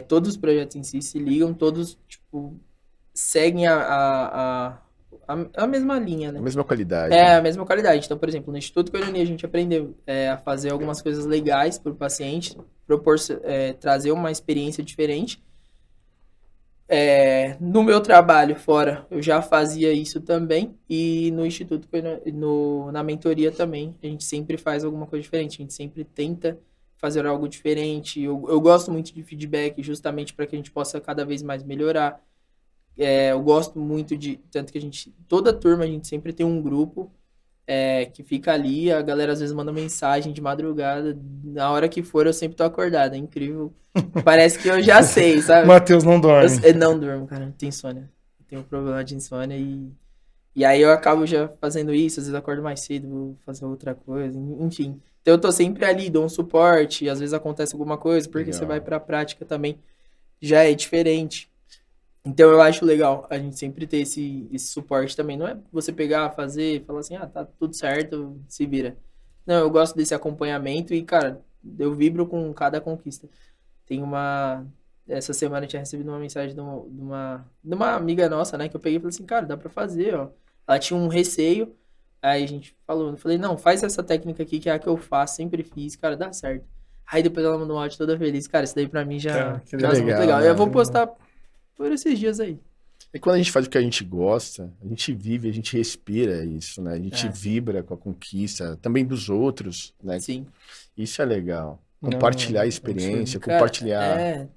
S2: Todos os projetos em si se ligam, todos, tipo, seguem a mesma linha, né?
S1: A mesma qualidade.
S2: É
S1: né?
S2: a mesma qualidade. Então, por exemplo, no Instituto Coinonia a gente aprendeu a fazer algumas coisas legais para o paciente, trazer uma experiência diferente. No meu trabalho fora, eu já fazia isso também, e no Instituto, na mentoria também, a gente sempre faz alguma coisa diferente, a gente sempre tenta fazer algo diferente. Eu gosto muito de feedback, justamente para que a gente possa cada vez mais melhorar. Eu gosto muito tanto que toda turma a gente sempre tem um grupo que fica ali, a galera às vezes manda mensagem de madrugada, na hora que for eu sempre tô acordado, é incrível. Parece que eu já sei, sabe?
S3: Matheus não dorme.
S2: Eu não durmo, cara, eu tenho insônia. Eu tenho um problema de insônia e aí eu acabo já fazendo isso, às vezes eu acordo mais cedo, vou fazer outra coisa, enfim. Então eu tô sempre ali, dou um suporte, às vezes acontece alguma coisa, porque
S1: Legal.
S2: você vai pra prática também, já é diferente. Então eu acho legal a gente sempre ter esse suporte também. Não é você pegar, fazer, falar assim, tá tudo certo, se vira. Não, eu gosto desse acompanhamento e, cara, eu vibro com cada conquista. Essa semana eu tinha recebido uma mensagem de uma amiga nossa, né? Que eu peguei e falei assim, cara, dá pra fazer, ó. Ela tinha um receio, aí a gente falou, eu falei, não, faz essa técnica aqui que é a que eu faço, sempre fiz, cara, dá certo. Aí depois ela mandou um áudio toda feliz. Cara, isso daí pra mim
S3: Cara, que
S2: nossa, muito
S1: legal,
S2: legal.
S1: né?
S2: Eu vou postar por esses dias aí.
S1: E quando a gente faz o que a gente gosta, a gente vive, a gente respira isso, né? A gente
S2: É.
S1: vibra com a conquista, também dos outros, né?
S2: Sim.
S1: Isso é legal.
S3: Não,
S1: Compartilhar a
S3: é
S1: experiência,
S2: Cara,
S1: compartilhar.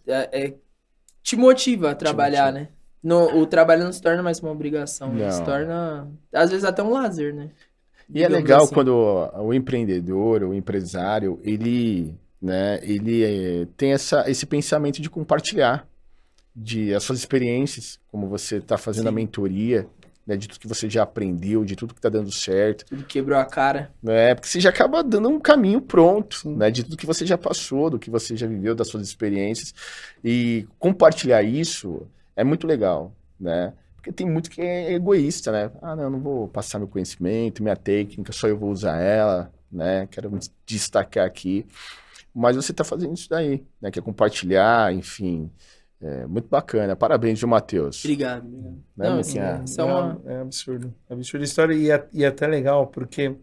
S2: te motiva a trabalhar,
S1: motiva.
S2: né? O trabalho não se torna mais uma obrigação, ele
S1: Não.
S2: se torna, às vezes, até um lazer, né?
S1: E é
S2: Digamos
S1: legal
S2: assim.
S1: quando o empreendedor, o empresário, ele tem esse pensamento de compartilhar as suas experiências, como você está fazendo a
S2: Sim.
S1: mentoria, né, de tudo que você já aprendeu, de tudo que está dando certo,
S2: Tudo quebrou a cara.
S1: né? Porque você já acaba dando um caminho pronto,
S3: Sim.
S1: né, de tudo que você já passou, do que você já viveu, das suas experiências. E compartilhar isso é muito legal, né? Porque tem muito que é egoísta, né? Não, eu não vou passar meu conhecimento, minha técnica, só eu vou usar ela, né? Quero me destacar aqui. Mas você está fazendo isso daí, né? Que é compartilhar, enfim. Muito bacana. Parabéns, viu, Matheus?
S2: Obrigado.
S1: Né,
S2: Não,
S1: Muquinha?
S2: isso é uma...
S3: É absurdo. É absurda a história e é até legal, porque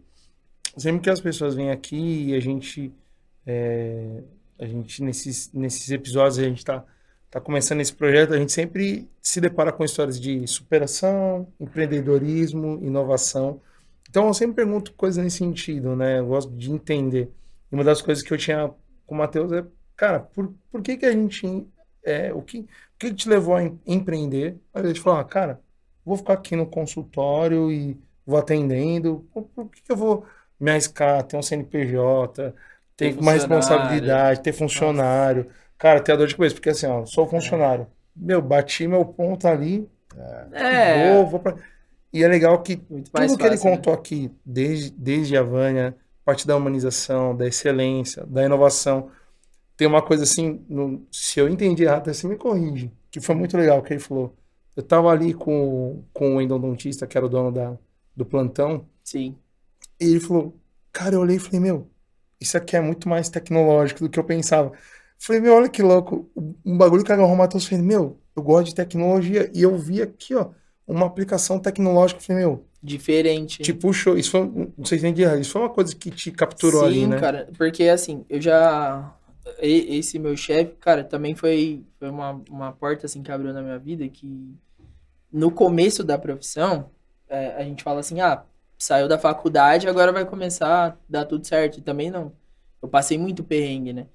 S3: sempre que as pessoas vêm aqui e a gente nesses episódios, a gente tá começando esse projeto, a gente sempre se depara com histórias de superação, empreendedorismo, inovação. Então, eu sempre pergunto coisas nesse sentido, né? Eu gosto de entender. E uma das coisas que eu tinha com o Matheus é, cara, por que que a gente... o que te levou a empreender? Aí a gente falou, cara, vou ficar aqui no consultório e vou atendendo. Por que que eu vou me arriscar, ter um CNPJ,
S2: Ter
S3: ter uma
S2: funcionário.
S3: responsabilidade, ter funcionário? Cara, ter a dor de cabeça, porque assim, ó, sou funcionário. Meu, bati meu ponto ali,
S2: É,
S3: vou pra... E é legal que
S2: muito mais
S3: tudo que ele
S2: fácil, né?
S3: contou aqui, desde a Vânia, parte da humanização, da excelência, da inovação, tem uma coisa assim, se eu entendi errado, você me corrige, que foi muito legal que ele falou. Eu tava ali com o endodontista, que era o dono do plantão,
S2: Sim.
S3: e ele falou, cara, eu olhei e falei, meu, isso aqui é muito mais tecnológico do que eu pensava. Falei, meu, olha que louco, um bagulho que agarrou o Matheus, falei, meu, eu gosto de tecnologia, e eu vi aqui, ó, uma aplicação tecnológica, falei, meu,
S2: Diferente.
S3: te puxou, isso foi, não sei se entendi errado, isso foi uma coisa que te capturou ali,
S2: Sim,
S3: né?
S2: cara, porque assim, eu já. Esse meu chefe, cara, também foi uma porta assim que abriu na minha vida que no começo da profissão, a gente fala assim, saiu da faculdade, agora vai começar a dar tudo certo. E também não. Eu passei muito perrengue, né?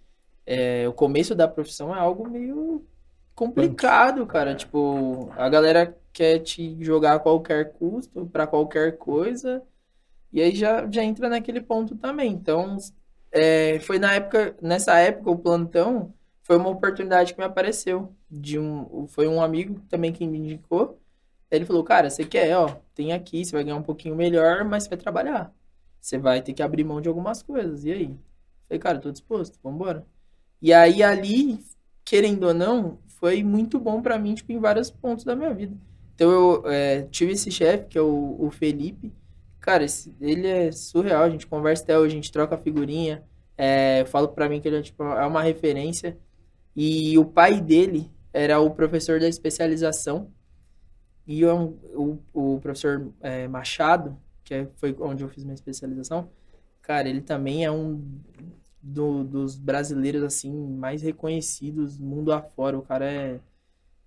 S2: O começo da profissão é algo meio complicado, cara. Tipo, a galera quer te jogar a qualquer custo, pra qualquer coisa. E aí já entra naquele ponto também. Então, foi nessa época, o plantão foi uma oportunidade que me apareceu. Foi um amigo também que me indicou. Ele falou, cara, você quer, ó, tem aqui, você vai ganhar um pouquinho melhor, mas você vai trabalhar. Você vai ter que abrir mão de algumas coisas. E aí? Falei, cara, tô disposto, vambora. E aí ali, querendo ou não, foi muito bom pra mim, tipo, em vários pontos da minha vida. Então eu tive esse chefe, que é o Felipe. Cara, ele é surreal, a gente conversa até hoje, a gente troca figurinha. Eu falo pra mim que ele tipo, é uma referência. E o pai dele era o professor da especialização. E o professor Machado, foi onde eu fiz minha especialização, cara, ele também é um dos brasileiros, assim, mais reconhecidos mundo afora. O cara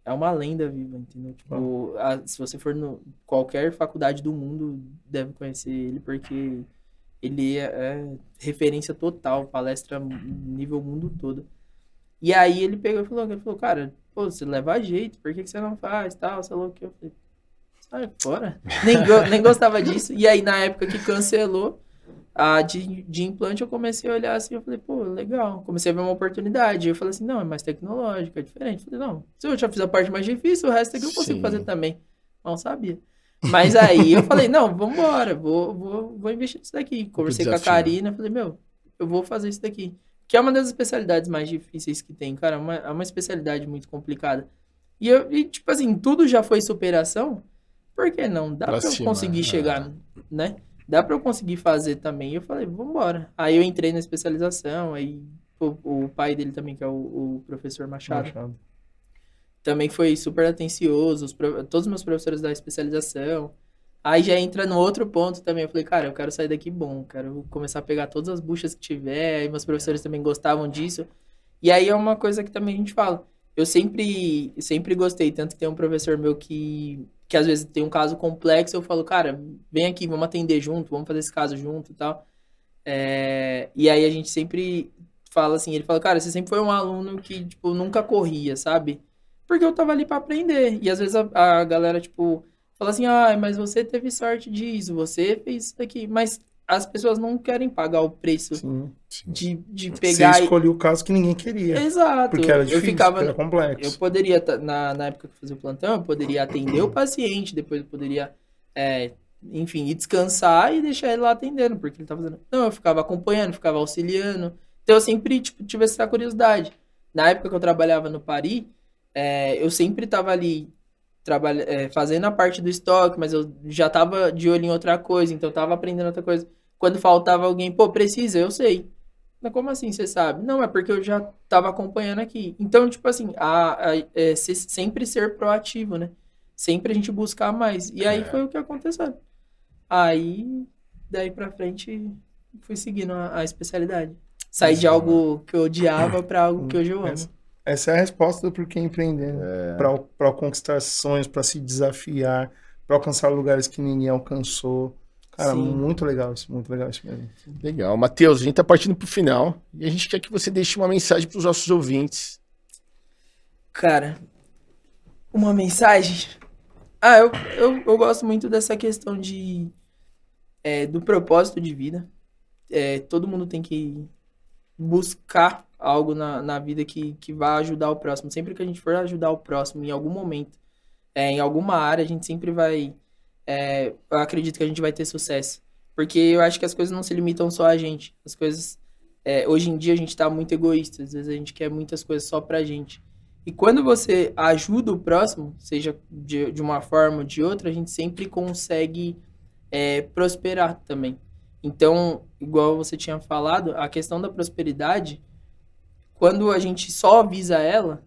S2: é uma lenda viva, entendeu? Tipo, se você for no qualquer faculdade do mundo, deve conhecer ele, porque ele é referência total, palestra nível mundo todo. E aí ele pegou e falou, cara, pô, você leva jeito, por que você não faz, tal, sei lá o que. Eu falei, sai fora. Nem gostava disso. E aí, na época que cancelou a de implante, eu comecei a olhar assim, eu falei, pô, legal. Comecei a ver uma oportunidade. Eu falei assim, não, é mais tecnológico, é diferente. Eu falei, não, se eu já fiz a parte mais difícil, o resto aqui eu consigo fazer também. Não sabia. Mas aí eu falei, não, vambora, vou investir nisso daqui. Conversei com a Karina, falei, meu, eu vou fazer isso daqui. Que é uma das especialidades mais difíceis que tem, cara, é uma especialidade muito complicada. E, tipo assim, tudo já foi superação, por que não? Dá pra eu conseguir chegar, né? Dá pra eu conseguir fazer também. E eu falei, vambora. Aí eu entrei na especialização, aí o pai dele também, que é o professor Machado. Também foi super atencioso, todos os meus professores da especialização. Aí já entra no outro ponto também. Eu falei, cara, eu quero sair daqui bom, quero começar a pegar todas as buchas que tiver. Aí meus professores também gostavam disso. E aí é uma coisa que também a gente fala. Eu sempre gostei, tanto que tem um professor meu que às vezes tem um caso complexo, eu falo, cara, vem aqui, vamos atender junto, vamos fazer esse caso junto e tal. E aí a gente sempre fala assim, ele fala, cara, você sempre foi um aluno que, tipo, nunca corria, sabe? Porque eu tava ali pra aprender. E às vezes a galera, tipo, fala assim, mas você teve sorte disso, você fez isso daqui. Mas as pessoas não querem pagar o preço de pegar...
S3: Você escolheu o caso que ninguém queria.
S2: Exato.
S3: Porque era difícil, porque era complexo.
S2: Eu poderia, na época que eu fazia o plantão, eu poderia atender o paciente, depois eu poderia, enfim, ir descansar e deixar ele lá atendendo, porque ele tava fazendo... Não, eu ficava acompanhando, ficava auxiliando. Então eu sempre, tipo, tive essa curiosidade. Na época que eu trabalhava no Paris, eu sempre tava ali fazendo a parte do estoque, mas eu já tava de olho em outra coisa, então eu tava aprendendo outra coisa. Quando faltava alguém, pô, precisa, eu sei. Mas como assim você sabe? Não, é porque eu já tava acompanhando aqui. Então, tipo assim, sempre ser proativo, né? Sempre a gente buscar mais. E aí foi o que aconteceu. Aí, daí pra frente, fui seguindo a especialidade. Saí de algo que eu odiava pra algo que hoje eu amo.
S3: Essa é a resposta do porquê empreender, né? Para conquistar sonhos, para se desafiar, para alcançar lugares que ninguém alcançou. Cara,
S2: Sim.
S3: muito legal isso mesmo.
S1: Legal. Matheus, a gente tá partindo pro final e a gente quer que você deixe uma mensagem pros nossos ouvintes.
S2: Cara, uma mensagem? Eu gosto muito dessa questão do propósito de vida. Todo mundo tem que buscar algo na vida que vai ajudar o próximo. Sempre que a gente for ajudar o próximo em algum momento, em alguma área, a gente sempre vai... eu acredito que a gente vai ter sucesso. Porque eu acho que as coisas não se limitam só a gente. As coisas... hoje em dia a gente tá muito egoísta. Às vezes a gente quer muitas coisas só pra gente. E quando você ajuda o próximo, seja de uma forma ou de outra, a gente sempre consegue prosperar também. Então, igual você tinha falado, a questão da prosperidade, quando a gente só visa ela,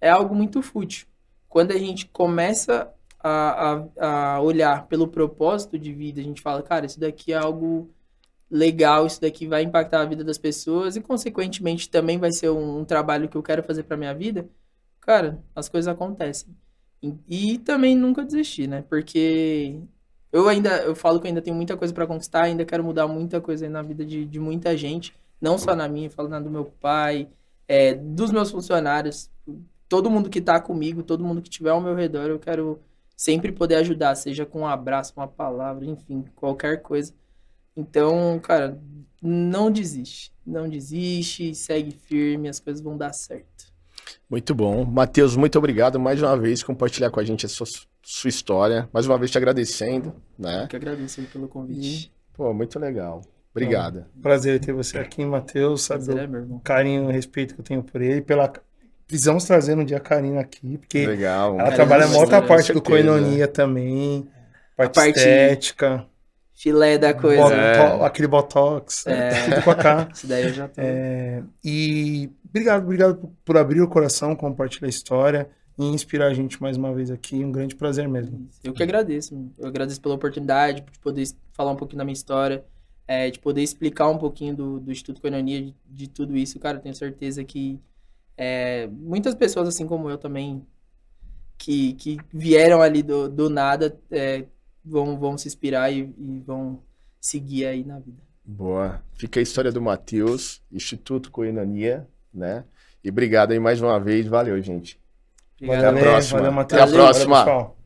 S2: é algo muito fútil. Quando a gente começa a olhar pelo propósito de vida, a gente fala, cara, isso daqui é algo legal, isso daqui vai impactar a vida das pessoas e, consequentemente, também vai ser um trabalho que eu quero fazer pra minha vida, cara, as coisas acontecem. E também nunca desistir, né? Porque eu falo que eu ainda tenho muita coisa pra conquistar, ainda quero mudar muita coisa aí na vida de muita gente, não só na minha, falo na do meu pai, dos meus funcionários, todo mundo que tá comigo, todo mundo que estiver ao meu redor, eu quero sempre poder ajudar, seja com um abraço, uma palavra, enfim, qualquer coisa. Então, cara, não desiste, segue firme, as coisas vão dar certo.
S1: Muito bom. Matheus, muito obrigado mais uma vez por compartilhar com a gente a sua história. Mais uma vez te agradecendo, né?
S2: Eu que agradeço aí pelo convite.
S1: Pô, muito legal. Obrigado.
S3: Prazer ter você aqui, Matheus. Sabe
S2: Prazer,
S3: o
S2: meu irmão.
S3: carinho e respeito que eu tenho por ele. Precisamos trazer um dia a Karina aqui, porque
S1: Legal.
S3: ela
S2: Karina,
S3: trabalha uma outra
S2: com
S3: parte do
S1: certeza.
S3: Koinonia também. Parte
S2: parte
S3: estética.
S2: Filé da coisa.
S3: Aquele botox. Tudo com a K.
S2: Isso daí eu já tô.
S3: E obrigado por abrir o coração, compartilhar a história e inspirar a gente mais uma vez aqui. Um grande prazer mesmo.
S2: Eu que agradeço. Eu agradeço pela oportunidade de poder falar um pouquinho da minha história, de poder explicar um pouquinho do Instituto Koinonia, de tudo isso. Cara, eu tenho certeza que muitas pessoas, assim como eu também, que vieram ali do nada, vão se inspirar e vão seguir aí na vida.
S1: Boa. Fica a história do Matheus, Instituto Koinonia, né? E obrigado aí mais uma vez. Valeu, gente.
S2: Obrigado.
S1: Até a próxima.
S3: Valeu, Matheus.
S1: Até a próxima.
S3: Valeu, pessoal.